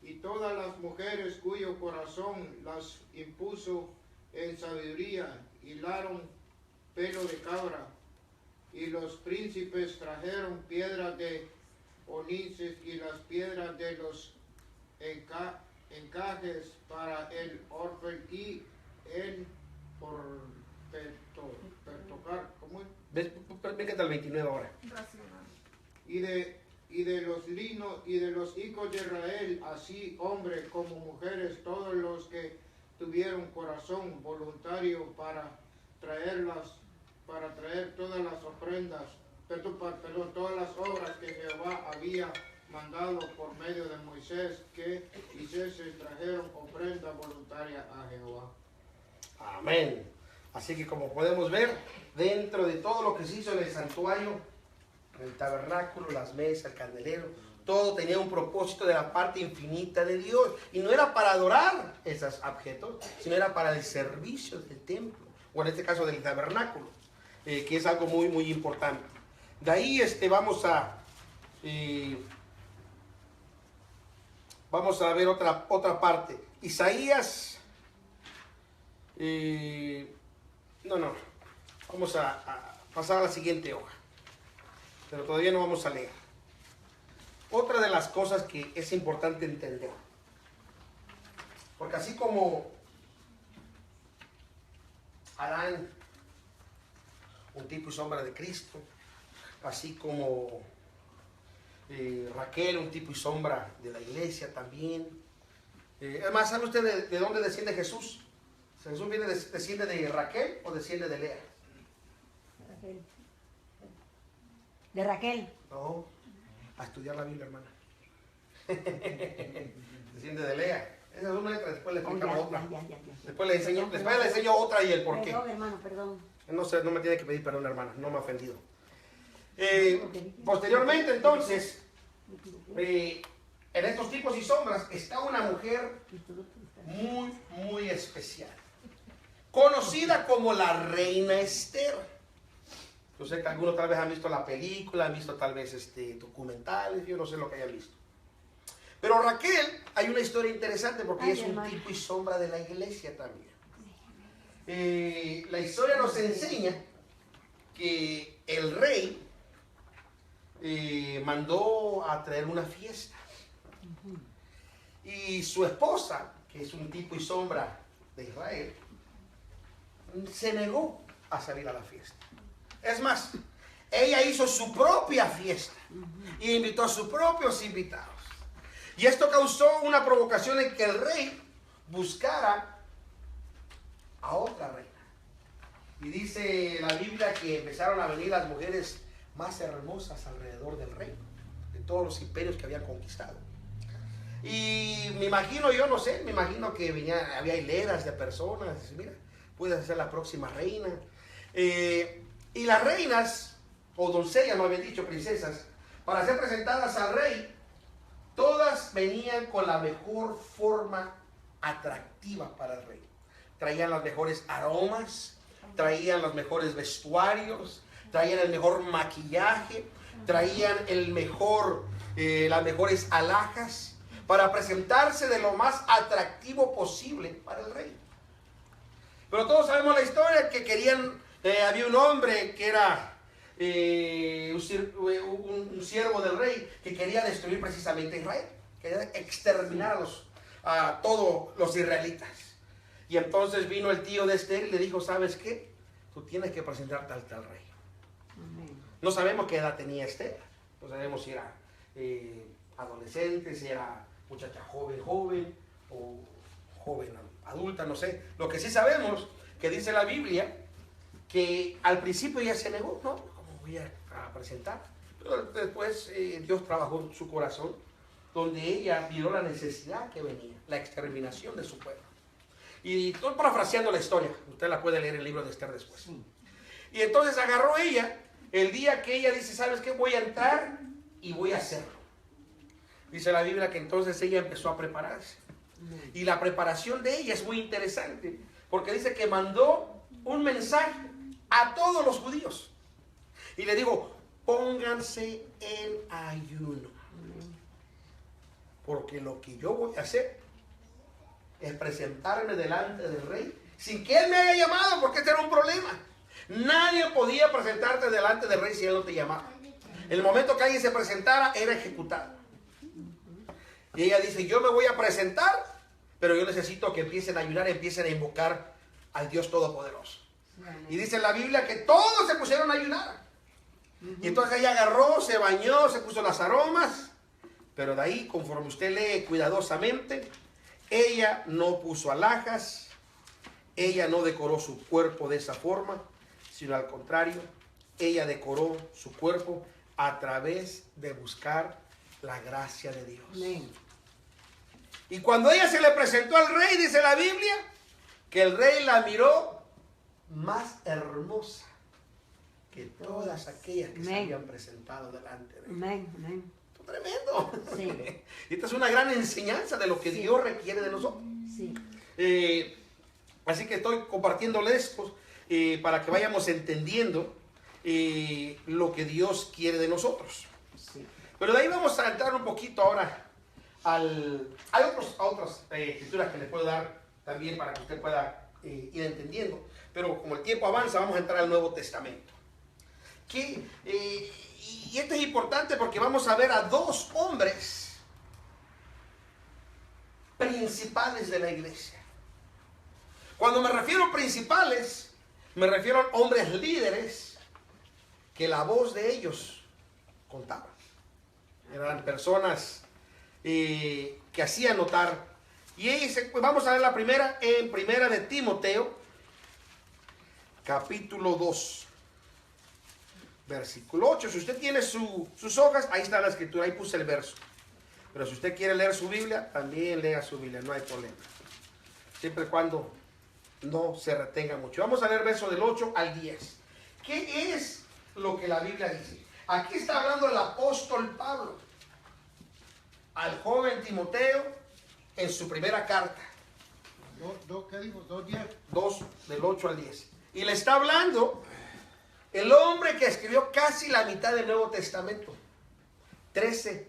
Y todas las mujeres cuyo corazón las impuso en sabiduría hilaron pelo de cabra. Y los príncipes trajeron piedras de onices y las piedras de los encajes para el orfel y el pertocar, ¿cómo es? Véngate al 29 ahora. Racional. Y de los linos y de los hijos de Israel, así hombres como mujeres, todos los que tuvieron corazón voluntario para traer todas las ofrendas, todas las obras que Jehová había mandado por medio de Moisés, que hiciese, trajeron ofrenda voluntaria a Jehová. Amén. Así que como podemos ver, dentro de todo lo que se hizo en el santuario, el tabernáculo, las mesas, el candelero, todo tenía un propósito de la parte infinita de Dios. Y no era para adorar esos objetos, sino era para el servicio del templo, o en este caso del tabernáculo, que es algo muy, muy importante. De ahí vamos a ver otra parte. Isaías, vamos a pasar a la siguiente hoja, pero todavía no vamos a leer. Otra de las cosas que es importante entender, porque así como Adán, un tipo y sombra de Cristo, así como Raquel, un tipo y sombra de la iglesia también. Además, ¿sabe usted de dónde desciende Jesús? ¿Jesús desciende de Raquel o desciende de Lea? Raquel. De Raquel. No, a estudiar la Biblia, hermana. Desciende de Lea. Esa es una letra, después le explicamos otra. Ya. Después le enseño otra y el por qué. Perdón, hermano, perdón. No sé, no me tiene que pedir perdón, hermana, no me ha ofendido. Posteriormente, entonces, en estos tipos y sombras está una mujer muy, muy especial, conocida como la reina Esther. Yo sé que algunos tal vez han visto la película, han visto tal vez documentales, yo no sé lo que hayan visto. Pero Raquel, hay una historia interesante porque es un tipo y sombra de la iglesia también. La historia nos enseña que el rey mandó a traer una fiesta. Y su esposa, que es un tipo y sombra de Israel, se negó a salir a la fiesta. Es más, ella hizo su propia fiesta y invitó a sus propios invitados. Y esto causó una provocación en que el rey buscara a otra reina. Y dice la Biblia que empezaron a venir las mujeres más hermosas alrededor del rey, de todos los imperios que habían conquistado. Y me imagino, yo no sé, me imagino que había hileras de personas. Mira, puedes ser la próxima reina. Y las reinas, o doncellas, no habían dicho princesas, para ser presentadas al rey, todas venían con la mejor forma atractiva para el rey. Traían los mejores aromas, traían los mejores vestuarios, traían el mejor maquillaje, traían las mejores alhajas para presentarse de lo más atractivo posible para el rey. Pero todos sabemos la historia que querían, había un hombre que era un siervo del rey que quería destruir precisamente a Israel, quería exterminar a todos los israelitas. Y entonces vino el tío de Esther y le dijo, ¿sabes qué? Tú tienes que presentarte al tal rey. No sabemos qué edad tenía Esther, no sabemos si era adolescente, si era muchacha joven o joven adulta, no sé. Lo que sí sabemos, que dice la Biblia, que al principio ella se negó, ¿no? ¿Cómo voy a presentar? Pero después Dios trabajó en su corazón, donde ella vio la necesidad que venía, la exterminación de su pueblo. Y estoy parafraseando la historia, usted la puede leer en el libro de Esther después. Y entonces agarró ella, el día que ella dice, ¿sabes qué? Voy a entrar y voy a hacerlo. Dice la Biblia que entonces ella empezó a prepararse. Y la preparación de ella es muy interesante, porque dice que mandó un mensaje a todos los judíos. Y le digo, pónganse en ayuno. Porque lo que yo voy a hacer es presentarme delante del rey sin que él me haya llamado, porque este era un problema. Nadie podía presentarte delante del rey si él no te llamaba. El momento que alguien se presentara, era ejecutado. Y ella dice, yo me voy a presentar, pero yo necesito que empiecen a ayunar, empiecen a invocar al Dios Todopoderoso. Y dice la Biblia que todos se pusieron a ayunar. Y entonces ella agarró, se bañó, se puso las aromas. Pero de ahí, conforme usted lee cuidadosamente, ella no puso alhajas, ella no decoró su cuerpo de esa forma, sino al contrario, ella decoró su cuerpo a través de buscar la gracia de Dios. Amén. Y cuando ella se le presentó al rey, dice la Biblia, que el rey la miró más hermosa que todas aquellas que se Amén. habían presentado delante de él. Amén. Amén. Tremendo. Sí. Y esta es una gran enseñanza de lo que Sí. Dios requiere de nosotros. Sí. Así que estoy compartiéndoles esto para que vayamos entendiendo lo que Dios quiere de nosotros. Sí. Pero de ahí vamos a entrar un poquito ahora hay otras escrituras que les puedo dar también para que usted pueda ir entendiendo. Pero como el tiempo avanza, vamos a entrar al Nuevo Testamento. Y esto es importante porque vamos a ver a dos hombres principales de la iglesia. Cuando me refiero a principales, me refiero a hombres líderes que la voz de ellos contaba. Eran personas que hacían notar. Y vamos a ver la primera en Primera de Timoteo, capítulo 2. Versículo 8. Si usted tiene sus hojas, ahí está la escritura, ahí puse el verso. Pero si usted quiere leer su Biblia, también lea su Biblia, no hay problema. Siempre y cuando no se retenga mucho. Vamos a leer verso del 8 al 10. ¿Qué es lo que la Biblia dice? Aquí está hablando el apóstol Pablo al joven Timoteo en su primera carta. ¿Qué dijo? 2:10. 2 del 8 al 10. Y le está hablando el hombre que escribió casi la mitad del Nuevo Testamento. 13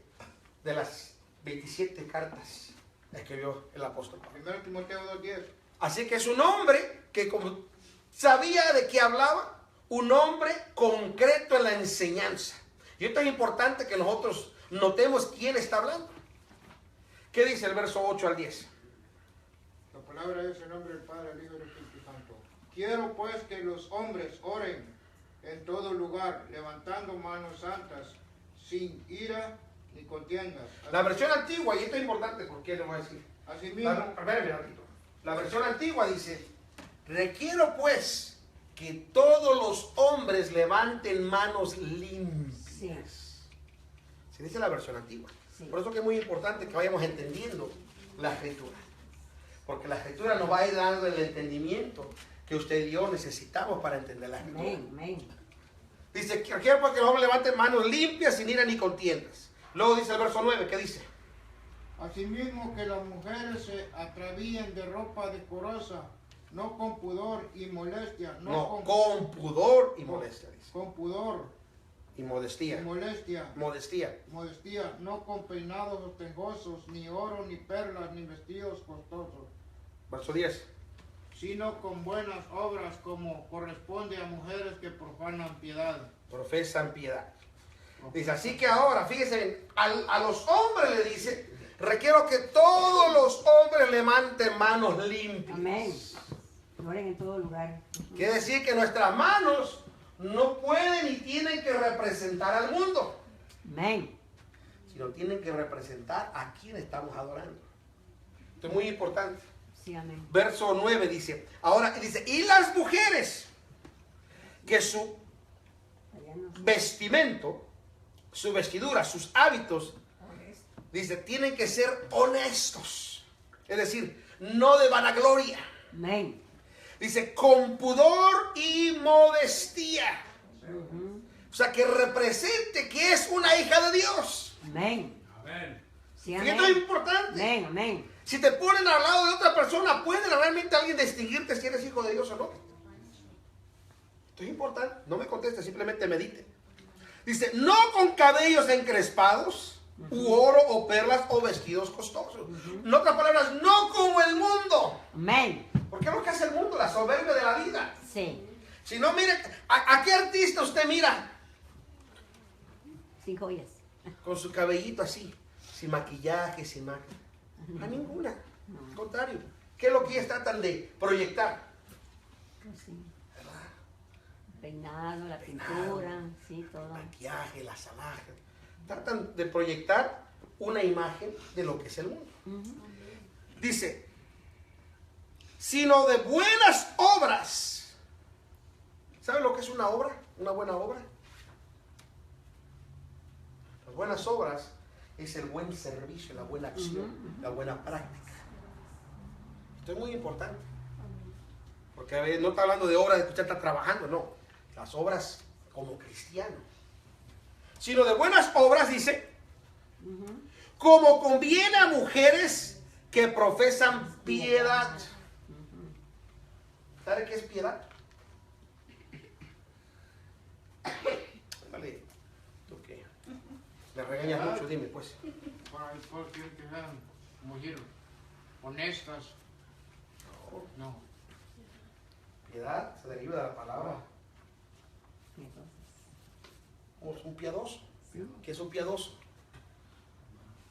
de las 27 cartas escribió el apóstol Pablo. 1 Timoteo 2:10. Así que es un hombre que como sabía de qué hablaba, un hombre concreto en la enseñanza. Y esto es importante que nosotros notemos quién está hablando. ¿Qué dice el verso 8 al 10? La palabra es en nombre del Padre, del Hijo y del Espíritu Santo. Quiero pues que los hombres oren en todo lugar, levantando manos santas, sin ira ni contiendas. La versión antigua, y esto es importante, ¿por qué lo voy a decir? Asimismo, Espérame un ratito. La versión antigua dice, requiero pues que todos los hombres levanten manos limpias. Se dice la versión antigua. Sí. Por eso que es muy importante que vayamos entendiendo la escritura. Porque la escritura nos va a ir dando el entendimiento que usted y yo necesitamos para entender la escritura. Amén. Amén. Dice, quiero pues que los hombres levanten manos limpias sin ira ni contiendas. Luego dice el verso 9, ¿qué dice? asimismo que las mujeres se atravían de ropa decorosa, no con pudor y molestia, con pudor y molestia, dice. con pudor Y modestia. y molestia, Modestia. no con peinados ostentosos, ni oro, ni perlas, ni vestidos costosos, Verso 10. sino con buenas obras como corresponde a mujeres que profanan piedad. Profesan piedad. Dice, así que ahora, fíjense bien, a los hombres le dice, requiero que todos los hombres levanten manos limpias. Amén. Oren en todo lugar. Quiere decir que nuestras manos no pueden y tienen que representar al mundo, Amén. sino tienen que representar a quien estamos adorando. Esto es muy importante. Sí, amén. Verso 9 dice, ahora dice, y las mujeres, que su Allá no. vestimento, su vestidura, sus hábitos, dice, tienen que ser honestos. Es decir, no de vanagloria. Amén. Dice, con pudor y modestia. Ujú. O sea, que represente que es una hija de Dios. Amén. Sí, Y amén. esto es importante. Amén, amén. Si te ponen al lado de otra persona, ¿puede realmente alguien distinguirte si eres hijo de Dios o no? Esto es importante. No me conteste, simplemente medite. Dice, no con cabellos encrespados, u oro o perlas o vestidos costosos. En otras palabras, no como el mundo. Amén. Porque es lo que hace el mundo, la soberbia de la vida. Sí. Si no, mire, ¿a qué artista usted mira? Sin joyas. Con su cabellito así, sin maquillaje, sin nada. A ninguna. Al contrario. ¿Qué es lo que ellos tratan de proyectar? Pues sí. Peinado, la pintura, sí, todo. Maquillaje, las alhajas. Tratan de proyectar una imagen de lo que es el mundo. Ujú. Dice, sino de buenas obras. ¿Saben lo que es una obra? Una buena obra. Las buenas obras es el buen servicio, la buena acción, la buena práctica. Esto es muy importante. Porque a veces no está hablando de obras de que usted está trabajando, no. Las obras como cristiano. Sino de buenas obras, dice, como conviene a mujeres que profesan piedad. ¿Sabe qué es piedad? Vale. Ok. Me regañas mucho, dime pues. Para el pueblo quieren que sean mujeres honestas. No. Piedad se deriva de la palabra. Entonces, ¿Cómo es un piadoso? sí. ¿Qué es un piadoso?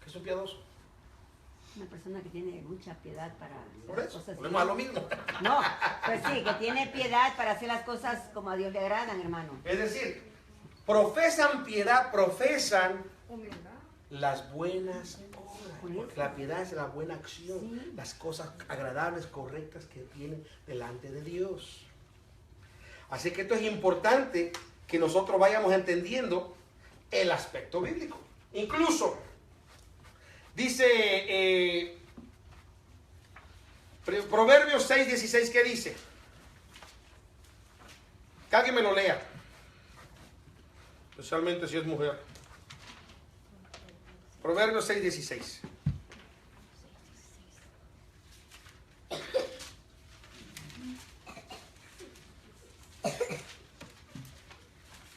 ¿Qué es un piadoso? Una persona que tiene mucha piedad para hacer Por las eso, cosas. volvemos a lo mismo. No, pues sí, que tiene piedad para hacer las cosas como a Dios le agradan, hermano. Es decir, profesan piedad, profesan Humildad. las buenas obras. Por eso. Porque la piedad es la buena acción, Sí. las cosas agradables, correctas que tienen delante de Dios. Así que esto es importante que nosotros vayamos entendiendo el aspecto bíblico. Incluso, dice Proverbios 6:16, ¿qué dice? Que alguien me lo lea. Especialmente si es mujer. Proverbios 6:16.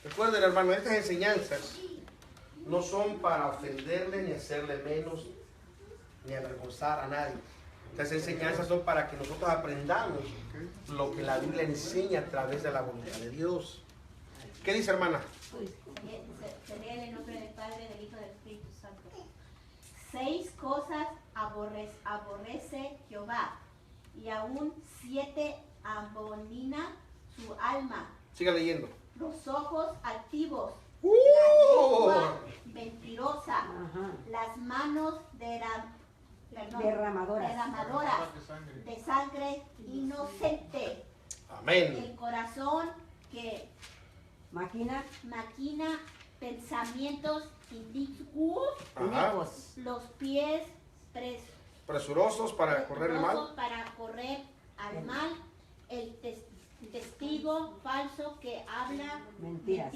Recuerden, hermano, estas enseñanzas no son para ofenderle, ni hacerle menos, ni avergonzar a nadie. Estas enseñanzas son para que nosotros aprendamos lo que la Biblia enseña a través de la voluntad de Dios. ¿Qué dice, hermana? Se lee en el nombre del Padre, del Hijo y del Espíritu Santo. 6 cosas aborrece Jehová, y aún 7 abomina su alma: Siga leyendo. los ojos altivos, ¡Uh! la lengua mentirosa, Ajá. las manos Derramadoras. derramadoras de sangre inocente, Amén. el corazón que Máquina, maquina pensamientos inicuos, Ajá. inicuos. los pies Presurosos para correr el mal. presurosos para correr al mal, el testigo falso que habla Mentiras.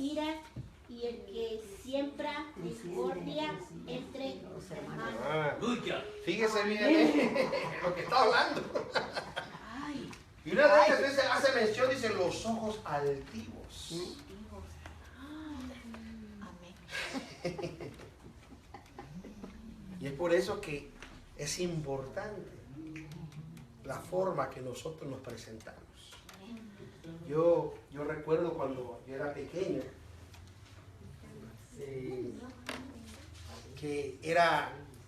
y el que siembra discordia entre los hermanos. Ah, fíjese bien lo que está hablando. Ay, Y una de ellas veces hace mención, dice, los ojos altivos. amén. Y es por eso que es importante la forma que nosotros nos presentamos. Yo recuerdo cuando yo era pequeño,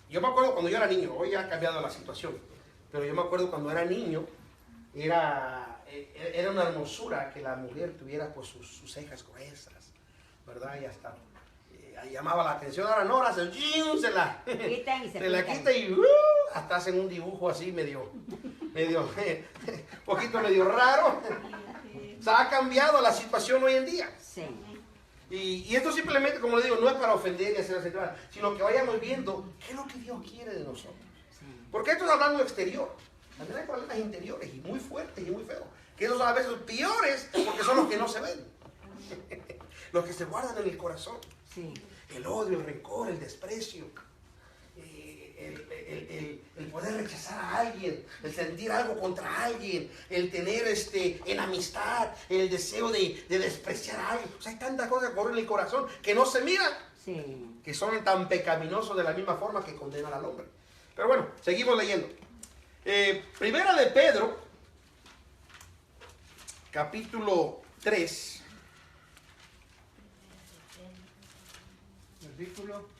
yo me acuerdo cuando yo era niño, hoy ha cambiado la situación, pero yo me acuerdo cuando era niño, era una hermosura que la mujer tuviera pues sus cejas gruesas, ¿verdad? Y hasta llamaba la atención. Ahora no, ahora se la quita y hasta hacen un dibujo así medio poquito medio raro. O sea, ha cambiado la situación hoy en día. Sí. Y esto simplemente, como le digo, no es para ofender y hacer aceptar, sino que vayamos viendo qué es lo que Dios quiere de nosotros. Porque esto es hablando exterior. También hay problemas interiores y muy fuertes y muy feos. Que esos son a veces peores porque son los que no se ven. Los que se guardan en el corazón. Sí. El odio, el rencor, el desprecio. El poder rechazar a alguien, el sentir algo contra alguien, el tener enemistad, el deseo de despreciar a alguien. O sea, hay tantas cosas que corren en el corazón que no se miran, Sí. que son tan pecaminosos de la misma forma que condenan al hombre. Pero bueno, seguimos leyendo. Primera de Pedro, capítulo 3. Versículo.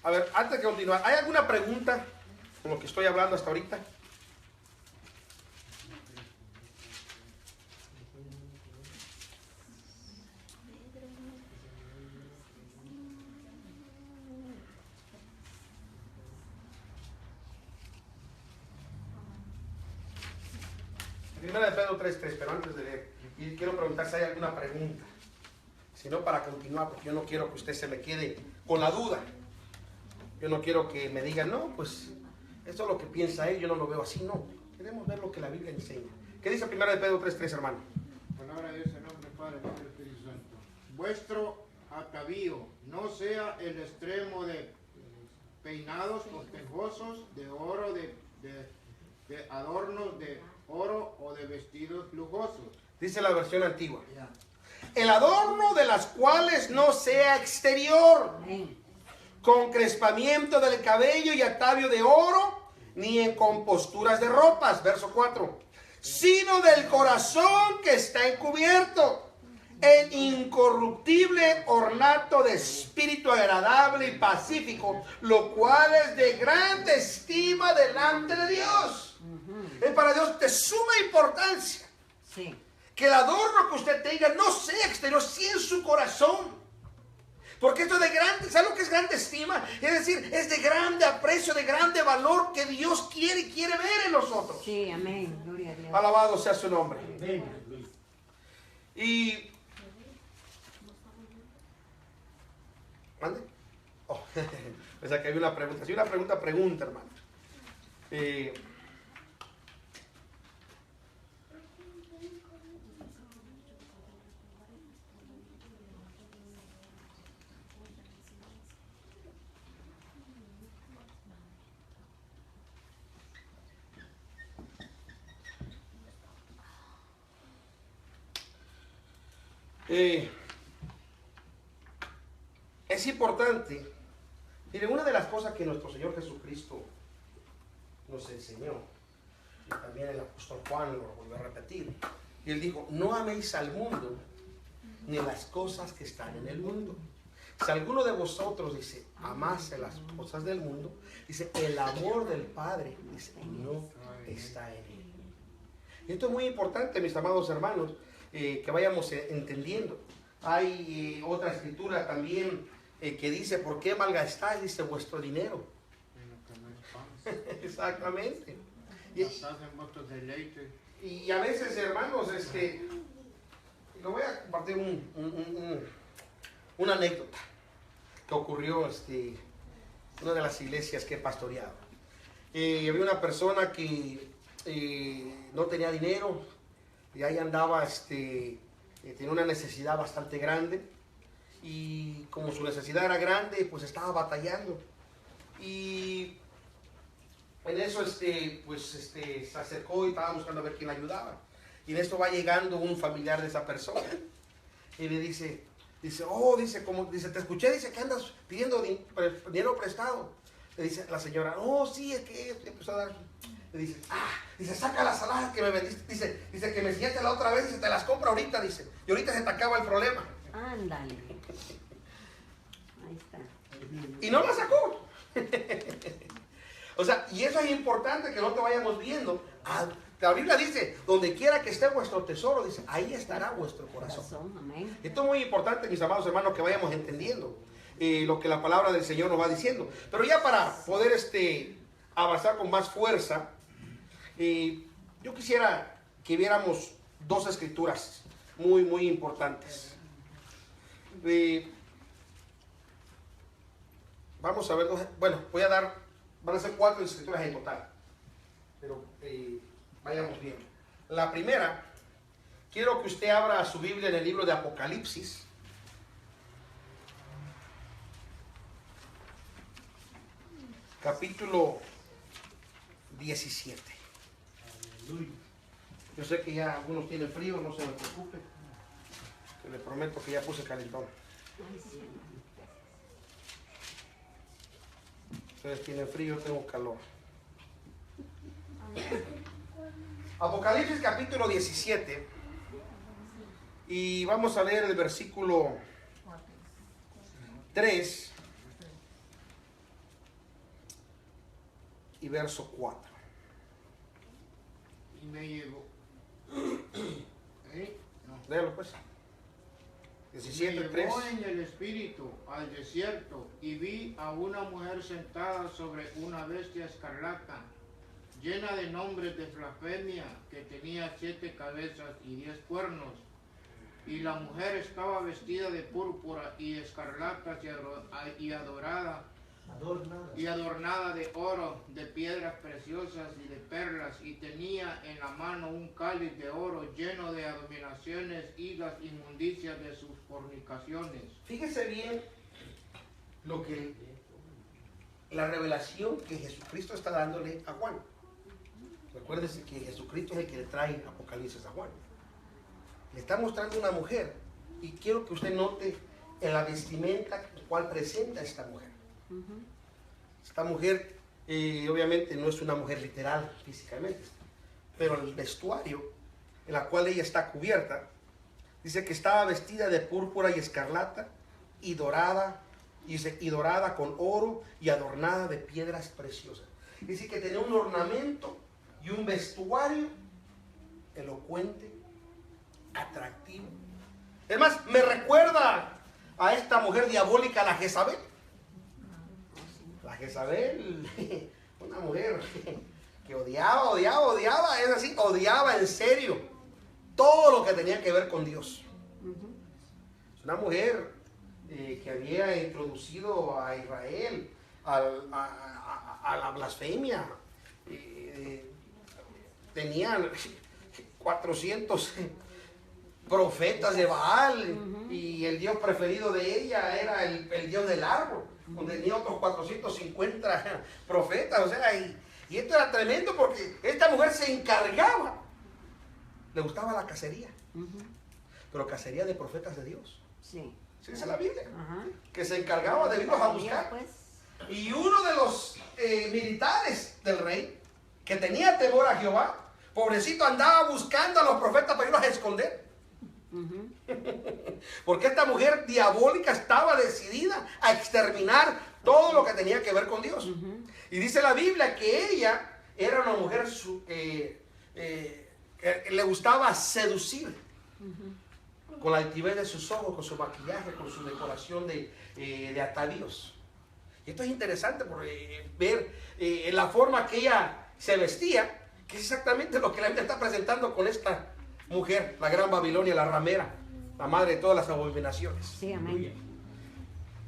A ver, antes de continuar, ¿hay alguna pregunta con lo que estoy hablando hasta ahorita? Primera de Pedro 3:3, pero antes de leer, y quiero preguntar si hay alguna pregunta. Si no, para continuar, porque yo no quiero que usted se me quede con la duda. Yo no quiero que me digan, no, pues esto es lo que piensa él, yo no lo veo así. No, queremos ver lo que la Biblia enseña. ¿Qué dice Primera de Pedro 3:3, hermano? Palabra de Dios en nombre del Padre, del Hijo y del Espíritu Santo. Vuestro atavío no sea el extremo de peinados ostentosos, de oro, de adornos de oro o de vestidos lujosos. Dice la versión antigua. El adorno de las cuales no sea exterior, Amén. con crespamiento del cabello y atavio de oro, ni en composturas de ropas, verso 4, sino del corazón que está encubierto, en incorruptible ornato de espíritu agradable y pacífico, lo cual es de grande estima delante de Dios. Es para Dios de suma importancia Sí. que el adorno que usted tenga no sea exterior, sí en su corazón. Porque esto es de grande, ¿sabe lo que es grande estima? Es decir, es de grande aprecio, de grande valor que Dios quiere y quiere ver en nosotros. Sí, amén. Gloria a Dios. Alabado sea su nombre. Y... ¿Mande? Oh, o sea que hay una pregunta. Si una pregunta, hermano. Es importante. Mire, una de las cosas que nuestro Señor Jesucristo nos enseñó, y también el apóstol Juan lo volvió a repetir, y él dijo, no améis al mundo, ni las cosas que están en el mundo. Si alguno de vosotros, dice, amase las cosas del mundo, dice, el amor del Padre, dice, no está en él. Y esto es muy importante, mis amados hermanos, que vayamos entendiendo. Hay otra escritura también que dice, ¿por qué malgastáis, dice, vuestro dinero? Exactamente. Y a veces, hermanos, le voy a compartir una anécdota que ocurrió en una de las iglesias que he pastoreado. Había una persona que no tenía dinero y ahí andaba, tenía una necesidad bastante grande y como su necesidad era grande, pues estaba batallando. Y en eso se acercó y estaba buscando a ver quién le ayudaba. Y en esto va llegando un familiar de esa persona y le dice, te escuché, dice que andas pidiendo dinero prestado. Le dice la señora, sí, es que empezó a dar. Le dice, dice, saca las saladas que me vendiste. Dice que me enseñaste la otra vez, dice, te las compro ahorita, dice. Y ahorita se te acaba el problema. Ándale. Ahí está. Y no la sacó. O sea, y eso es importante que no te vayamos viendo. La Biblia dice, donde quiera que esté vuestro tesoro, dice, ahí estará vuestro corazón. Amén. Esto es muy importante, mis amados hermanos, que vayamos entendiendo lo que la palabra del Señor nos va diciendo. Pero ya para poder avanzar con más fuerza, yo quisiera que viéramos dos escrituras muy, muy importantes. Vamos a ver, bueno, van a ser 4 escrituras en total. Pero vayamos bien. La primera, quiero que usted abra su Biblia en el libro de Apocalipsis. Capítulo 17. Yo sé que ya algunos tienen frío, no se me preocupe. Que le prometo que ya puse calentón. Ustedes tienen frío, yo tengo calor. Apocalipsis capítulo 17. Y vamos a leer el versículo 3 y verso 4. Y me llevó. Léalo pues. Me 17, 3. llevó en el espíritu al desierto y vi a una mujer sentada sobre una bestia escarlata, llena de nombres de blasfemia, que tenía 7 cabezas y 10 cuernos. Y la mujer estaba vestida de púrpura y escarlatas y adornada de oro, de piedras preciosas y de perlas, y tenía en la mano un cáliz de oro lleno de abominaciones y las inmundicias de sus fornicaciones. Fíjese bien la revelación que Jesucristo está dándole a Juan. Recuérdese que Jesucristo es el que le trae Apocalipsis a Juan. Le está mostrando una mujer, y quiero que usted note en la vestimenta cual presenta esta mujer. Esta mujer obviamente no es una mujer literal físicamente, pero el vestuario en la cual ella está cubierta dice que estaba vestida de púrpura y escarlata y dorada, y dorada con oro y adornada de piedras preciosas. Dice que tenía un ornamento y un vestuario elocuente, atractivo. Es más, me recuerda a esta mujer diabólica, la Jezabel. La Jezabel, una mujer que odiaba, es así, odiaba en serio todo lo que tenía que ver con Dios. Es una mujer que había introducido a Israel a la blasfemia. Tenían 400 profetas de Baal, y el dios preferido de ella era el dios del árbol, donde tenía otros 450 profetas. O sea, y esto era tremendo porque esta mujer se encargaba, le gustaba la cacería, pero cacería de profetas de Dios. Sí. Sí, dice la Biblia, que se encargaba de irlos a buscar. Pues. Y uno de los militares del rey, que tenía temor a Jehová, pobrecito, andaba buscando a los profetas para irlos a esconder. Porque esta mujer diabólica estaba decidida a exterminar todo lo que tenía que ver con Dios. Y dice la Biblia que ella era una mujer que le gustaba seducir, con la altivez de sus ojos, con su maquillaje, con su decoración de atavíos. Y esto es interesante por ver la forma que ella se vestía, que es exactamente lo que la Biblia está presentando con esta mujer, la gran Babilonia, la ramera, la madre de todas las abominaciones. Sí, amén.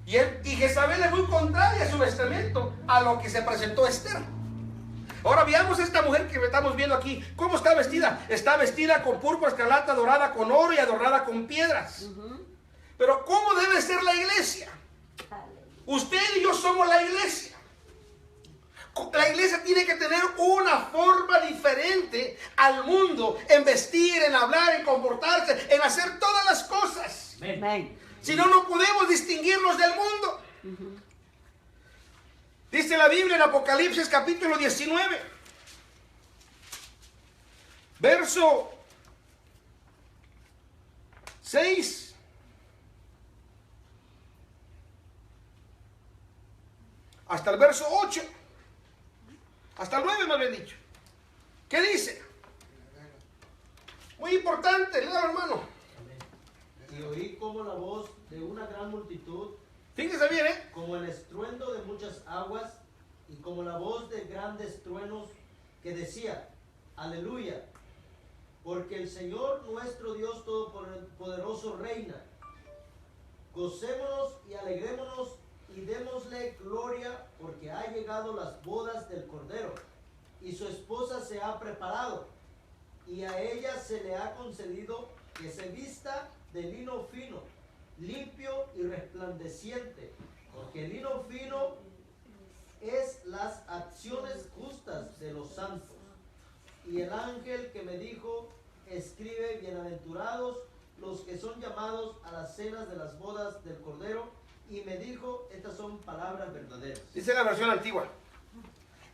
Y Jezabel es muy contraria a su vestimento a lo que se presentó Esther. Ahora veamos esta mujer que estamos viendo aquí. ¿Cómo está vestida? Está vestida con púrpura escarlata, dorada con oro y adornada con piedras. Pero ¿cómo debe ser la iglesia? Usted y yo somos la iglesia. La iglesia tiene que tener una forma diferente al mundo, en vestir, en hablar, en comportarse, en hacer todas las cosas. Amén. Si no, no podemos distinguirnos del mundo. Dice la Biblia en Apocalipsis capítulo 19. Verso 6. Hasta el verso 8. Hasta el 9 más bien dicho. ¿Qué dice? Muy importante, léalo, hermano. Y oí como la voz de una gran multitud, Fíjese bien, como el estruendo de muchas aguas, y como la voz de grandes truenos, que decía: Aleluya, porque el Señor nuestro Dios Todopoderoso reina. Gocémonos y alegrémonos y démosle gloria, porque ha llegado las bodas del Cordero, y su esposa se ha preparado, y a ella se le ha concedido que se vista de lino fino, limpio y resplandeciente, porque el lino fino es las acciones justas de los santos. Y el ángel que me dijo: escribe, bienaventurados los que son llamados a las cenas de las bodas del Cordero. Y me dijo: estas son palabras verdaderas. dice la versión antigua.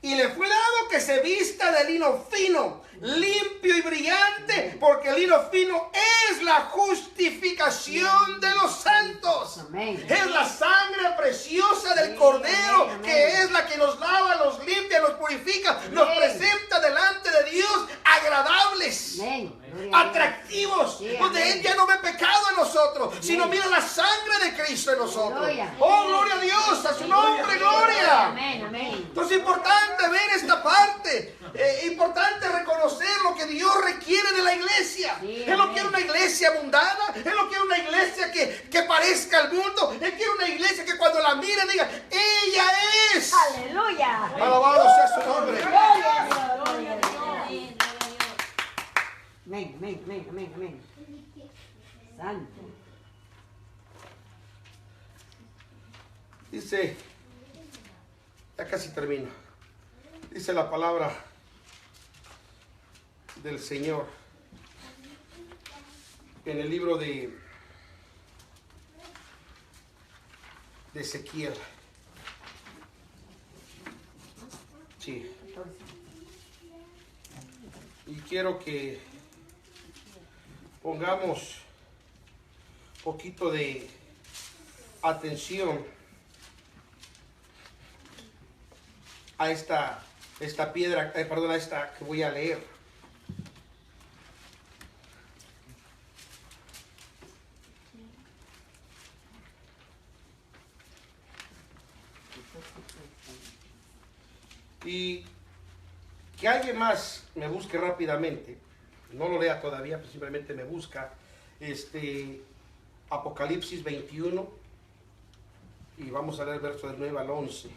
Y le fue dado que se vista de lino fino, limpio y brillante, porque el lino fino es la justificación de los santos. Amén. Es la sangre preciosa del Cordero, amén, que amén. es la que nos lava, nos limpia, nos purifica, nos Amén. presenta delante de Dios agradables, Amén. Gloria a Dios. atractivos, Sí, donde amén. Él ya no ve pecado en nosotros, sino Amén. mira la sangre de Cristo en nosotros. Gloria. Oh, gloria a Dios, a su nombre, gloria. Amén, amén. Entonces es importante ver esta parte, importante reconocer lo que Dios requiere de la iglesia. Sí, Él no amén. quiere una iglesia mundana, Él no quiere una iglesia que parezca al mundo, Él quiere una iglesia que cuando la mire diga: ella es. Aleluya. Alabado sea su nombre. Gloria a Dios, gloria a Dios. Amén, gloria a Dios. Amén, amén, amén, amén, amén. Santo. Dice, ya casi termino. Dice la palabra del Señor en el libro de Ezequiel. Sí. Y quiero que pongamos poquito de atención a esta piedra, perdón, a esta que voy a leer. Y que alguien más me busque rápidamente, no lo lea todavía, pues simplemente me busca Apocalipsis 21 y vamos a leer el verso del 9 al 11.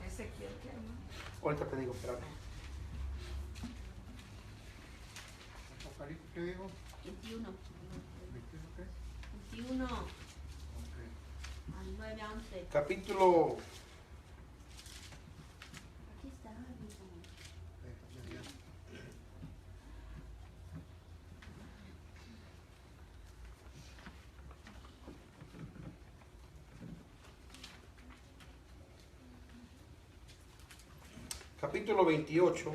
Ezequiel, ¿qué, no? Ahorita te digo, espérame. Apocalipsis, ¿qué digo? 21. 21, ¿qué? 21 Ok. al 9 a 11. Capítulo Aquí está. capítulo 28.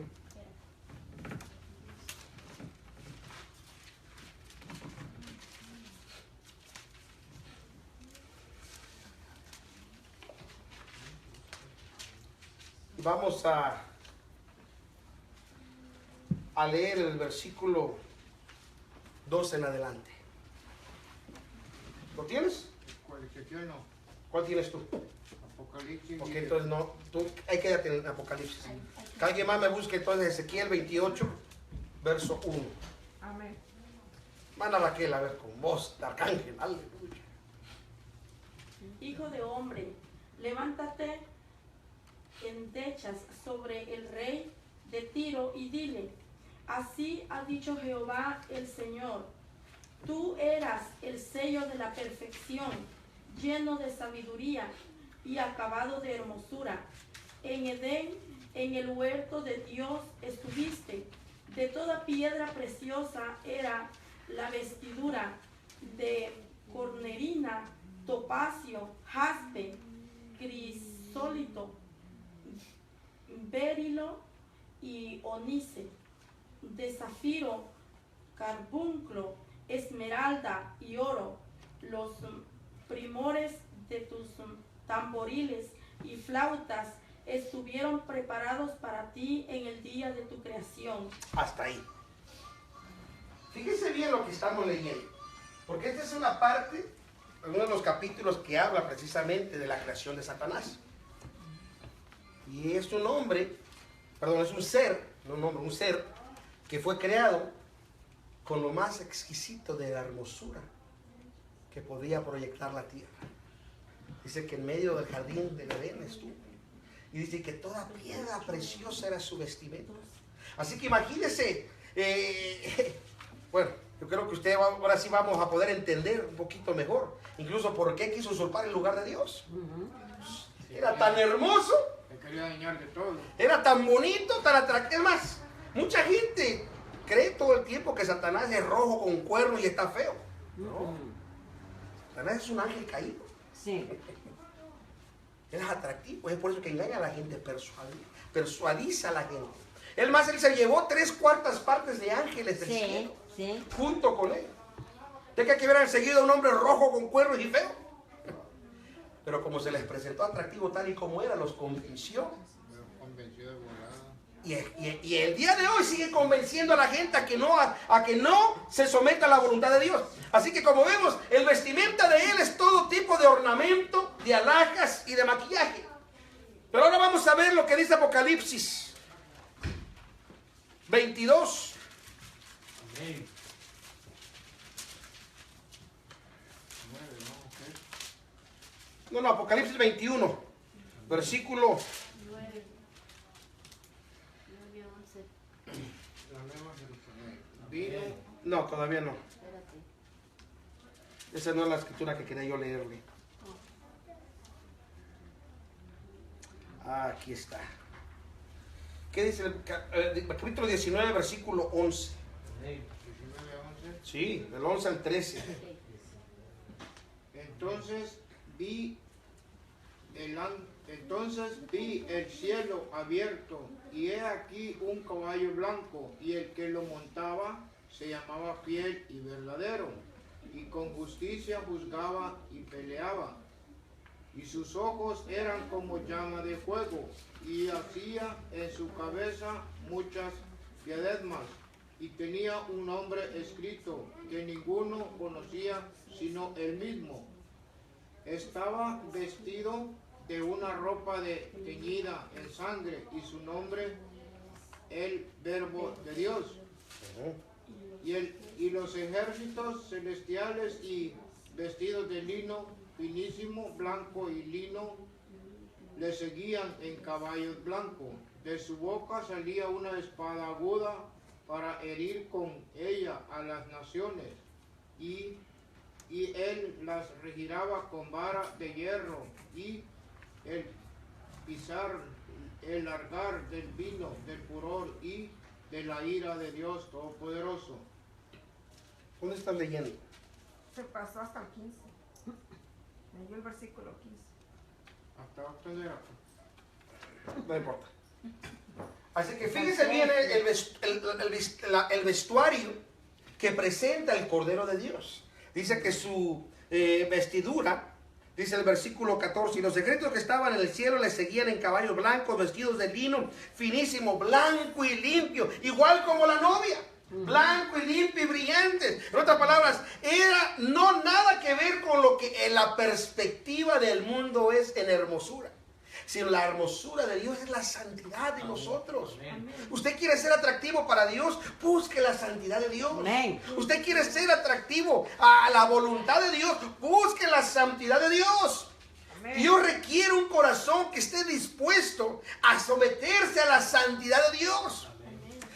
Vamos a leer el versículo 2 en adelante. ¿Lo tienes? ¿Cuál Ezequiel no? ¿Cuál tienes tú? Apocalipsis. Porque y- entonces no, tú hay que quedarte en Apocalipsis. Que alguien más me busque entonces Ezequiel 28, verso 1. Amén. Manda Raquel a ver con voz de arcángel. Aleluya. Hijo de hombre, levántate, endechas sobre el rey de Tiro y dile: así ha dicho Jehová el Señor, tú eras el sello de la perfección, lleno de sabiduría y acabado de hermosura. En Edén, en el huerto de Dios estuviste. De toda piedra preciosa era la vestidura, de cornerina, topacio, jaspe, crisólito, berilo y onice, de zafiro, carbunclo, esmeralda y oro. Los primores de tus tamboriles y flautas estuvieron preparados para ti en el día de tu creación. Hasta ahí. Fíjese bien lo que estamos leyendo, porque esta es una parte, uno de los capítulos que habla precisamente de la creación de Satanás. Y es un hombre, perdón, es un ser, no un hombre, un ser que fue creado con lo más exquisito de la hermosura que podía proyectar la tierra. Dice que en medio del jardín del Edén estuvo. Y dice que toda piedra preciosa era su vestimenta. Así que imagínese, bueno, yo creo que usted ahora sí vamos a poder entender un poquito mejor, incluso por qué quiso usurpar el lugar de Dios. Era tan hermoso, Se quería dañar de todo. era tan bonito, tan atractivo. Es más, mucha gente cree todo el tiempo que Satanás es rojo con cuernos y está feo. No. Satanás es un ángel caído. Sí. Es atractivo, es por eso que engaña a la gente, persuadiza a la gente. Es más, él se llevó 3/4 partes de ángeles del cielo, Sí. junto con él. ¿De que hubieran seguido a un hombre rojo con cuernos y feo? Pero como se les presentó atractivo tal y como era, los convenció. Convenció de volada. Y el día de hoy sigue convenciendo a la gente a que no se someta a la voluntad de Dios. Así que como vemos, el vestimenta de él es todo tipo de ornamento, de alhajas y de maquillaje. Pero ahora vamos a ver lo que dice Apocalipsis 22. Amén. No, Apocalipsis 21, versículo. 9, 11. La nueva Jerusalén. Vino. No, todavía no. Espérate. Esa no es la escritura que quería yo leerle. Aquí está. ¿Qué dice el capítulo 19, versículo 11? Amén. 19, 11. Sí, del 11 al 13. Entonces vi el cielo abierto, y he aquí un caballo blanco, y el que lo montaba se llamaba Fiel y Verdadero, y con justicia juzgaba y peleaba. Y sus ojos eran como llama de fuego, y hacía en su cabeza muchas diademas, y tenía un nombre escrito que ninguno conocía sino él mismo. Estaba vestido de una ropa teñida en sangre, y su nombre, el Verbo de Dios. Y los ejércitos celestiales, y vestidos de lino finísimo, blanco y lino, le seguían en caballos blancos. De su boca salía una espada aguda para herir con ella a las naciones, y él las regiraba con vara de hierro, y el pisar, el largar del vino, del furor y de la ira de Dios Todopoderoso. ¿Dónde están leyendo? Se pasó hasta el 15. Leyó el versículo 15. Hasta dónde era. No importa. Así que fíjense bien el vestuario que presenta el Cordero de Dios. Dice que su vestidura, dice el versículo 14, y los ejércitos que estaban en el cielo le seguían en caballos blancos, vestidos de lino finísimo, blanco y limpio, igual como la novia. Blanco y limpio y brillante. En otras palabras, era no nada que ver con lo que en la perspectiva del mundo es en hermosura, sino la hermosura de Dios es la santidad de nosotros. Amén. Usted quiere ser atractivo para Dios, busque la santidad de Dios. Amén. Usted quiere ser atractivo a la voluntad de Dios, busque la santidad de Dios. Amén. Dios requiere un corazón que esté dispuesto a someterse a la santidad de Dios.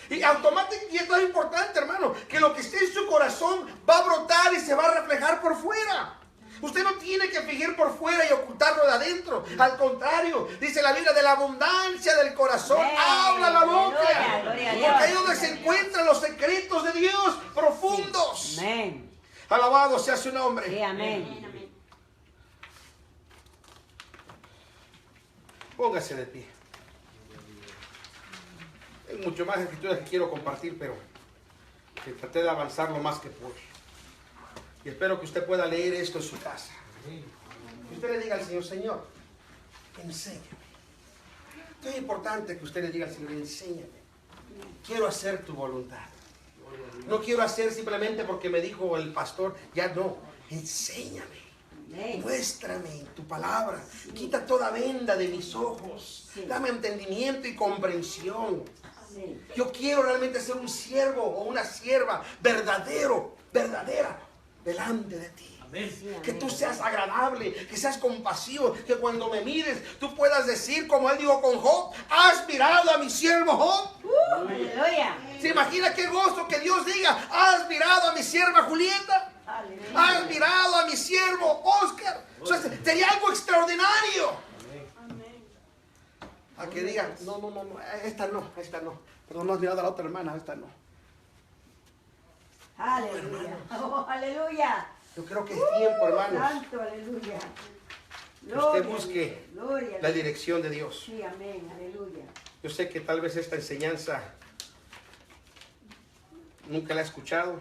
Y automáticamente, y esto es importante, hermano, que lo que esté en su corazón va a brotar y se va a reflejar por fuera. Usted no tiene que fingir por fuera y ocultarlo de adentro. Al contrario, dice la Biblia, de la abundancia del corazón Amén. habla la boca. Aleluya, gloria a Porque Dios. ahí es donde se encuentran los secretos de Dios profundos. Amén. Alabado sea su nombre. Sí, amén. Amén, amén. Póngase de pie. Hay mucho más escrituras que quiero compartir, pero que traté de avanzar lo más que pude. Y espero que usted pueda leer esto en su casa. Que usted le diga al Señor, Señor, enséñame. Esto es importante que usted le diga al Señor, enséñame. Quiero hacer tu voluntad. No quiero hacer simplemente porque me dijo el pastor, ya no. Enséñame. Muéstrame en tu palabra. Quita toda venda de mis ojos. Dame entendimiento y comprensión. Yo quiero realmente ser un siervo o una sierva verdadera delante de ti. Que tú seas agradable, que seas compasivo, que cuando me mires tú puedas decir como él dijo con Job, ¿has mirado a mi siervo Job? Aleluya. ¿Se imagina qué gozo que Dios diga, ¿has mirado a mi sierva Julieta? ¿Has mirado a mi siervo Oscar? O sea, sería algo extraordinario. A que digan, no, esta no. Perdón, no has mirado a la otra hermana, esta no. Aleluya. Oh, aleluya. Yo creo que es tiempo, hermanos, Santo, aleluya. que usted busque Gloria. la dirección de Dios. Sí, amén, aleluya. Yo sé que tal vez esta enseñanza nunca la he escuchado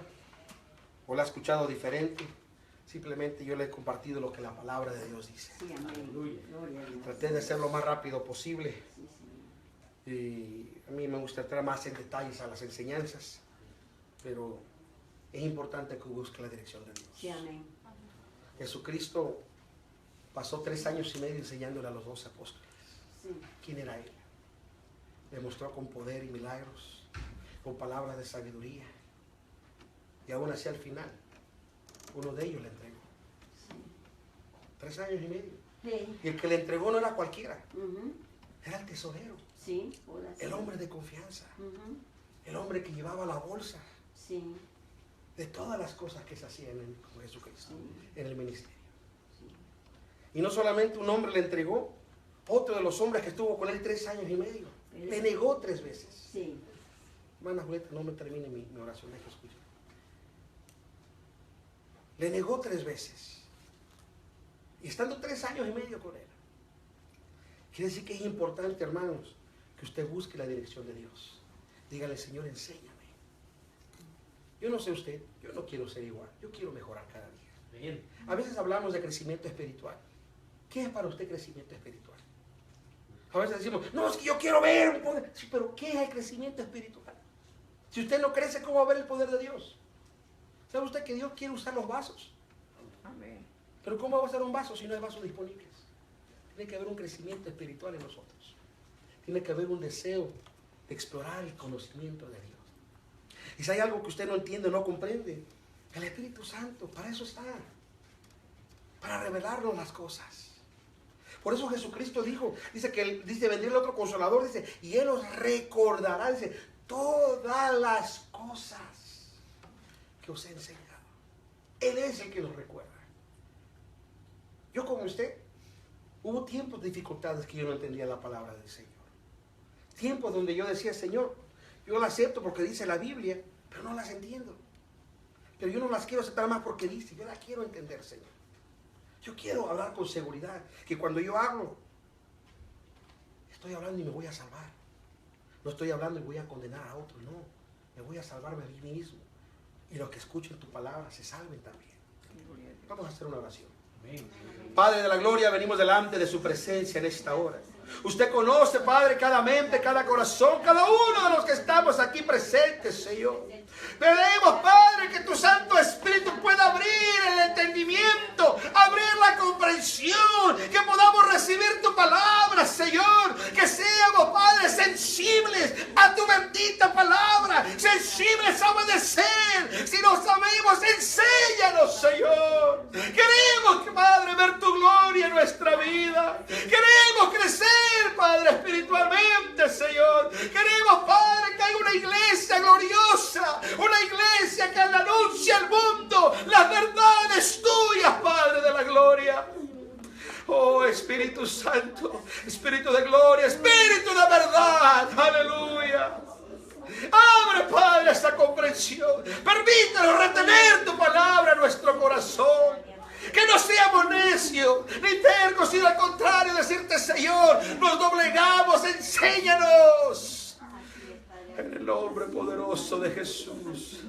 o la he escuchado diferente. Simplemente yo le he compartido lo que la palabra de Dios dice. Sí, amén. Gloria a Dios. Traté de hacer lo más rápido posible. Sí, Señor. Y a mí me gusta entrar más en detalles a las enseñanzas, pero es importante que busque la dirección de Dios. Sí, amén. Jesucristo pasó 3 años y medio enseñándole a los 12 apóstoles. Sí. ¿Quién era él? Demostró con poder y milagros, con palabras de sabiduría. Y aún así al final, uno de ellos le entregó. 3 años y medio. Sí. Y el que le entregó no era cualquiera, Ujú. era el tesorero, Sí. Hola, sí. el hombre de confianza, Ujú. el hombre que llevaba la bolsa Sí. de todas las cosas que se hacían con Jesucristo, Sí. en el ministerio. Sí. Y no solamente un hombre le entregó, otro de los hombres que estuvo con él 3 años y medio, le negó 3 veces. Sí. Hermana Julieta, no me termine mi oración, deje escuchar. Le negó 3 veces. Y estando 3 años y medio con él. Quiere decir que es importante, hermanos, que usted busque la dirección de Dios. Dígale, Señor, enséñame. Yo no sé usted, yo no quiero ser igual, yo quiero mejorar cada día. Bien. A veces hablamos de crecimiento espiritual. ¿Qué es para usted crecimiento espiritual? A veces decimos, no, es que yo quiero ver un poder. Sí, pero ¿qué es el crecimiento espiritual? Si usted no crece, ¿cómo va a ver el poder de Dios? ¿Sabe usted que Dios quiere usar los vasos? Amén. Pero ¿cómo va a usar un vaso si no hay vasos disponibles? Tiene que haber un crecimiento espiritual en nosotros. Tiene que haber un deseo de explorar el conocimiento de Dios. Y si hay algo que usted no entiende, no comprende, el Espíritu Santo, para eso está. Para revelarnos las cosas. Por eso Jesucristo dice que él dice, vendrá el otro consolador, dice, y Él os recordará, dice, todas las cosas que os he enseñado. Él es el que nos recuerda. Yo como usted, hubo tiempos de dificultades que yo no entendía la palabra del Señor. Tiempos donde yo decía, Señor, yo la acepto porque dice la Biblia, pero no las entiendo. Pero yo no las quiero aceptar más porque dice, yo las quiero entender, Señor. Yo quiero hablar con seguridad, que cuando yo hablo, estoy hablando y me voy a salvar. No estoy hablando y voy a condenar a otros, no. Me voy a salvarme a mí mismo. Y los que escuchen tu palabra se salven también. Vamos a hacer una oración. Padre de la gloria, venimos delante de su presencia en esta hora. Usted conoce, Padre, cada mente, cada corazón, cada uno de los que estamos aquí presentes, Señor. Pedimos, Padre, que tu Santo Espíritu pueda abrir el entendimiento, abrir la comprensión, que podamos recibir tu palabra, Señor. Que seamos, Padre, sensibles a tu bendita palabra, sensibles a obedecer. Si no sabemos, enséñanos, Señor. Queremos, Padre, ver tu gloria en nuestra vida. Queremos crecer, Padre, espiritualmente, Señor. Queremos, Padre, que haya una iglesia gloriosa, una iglesia que le anuncia al mundo las verdades tuyas, Padre de la gloria. Oh, Espíritu Santo, Espíritu de gloria, Espíritu de verdad, aleluya. Abre, Padre, esta comprensión. Permítanos retener tu palabra en nuestro corazón. Que no seamos necios ni tercos, sino al contrario, decirte, Señor, nos doblegamos, enséñanos. nombre poderoso de Jesús.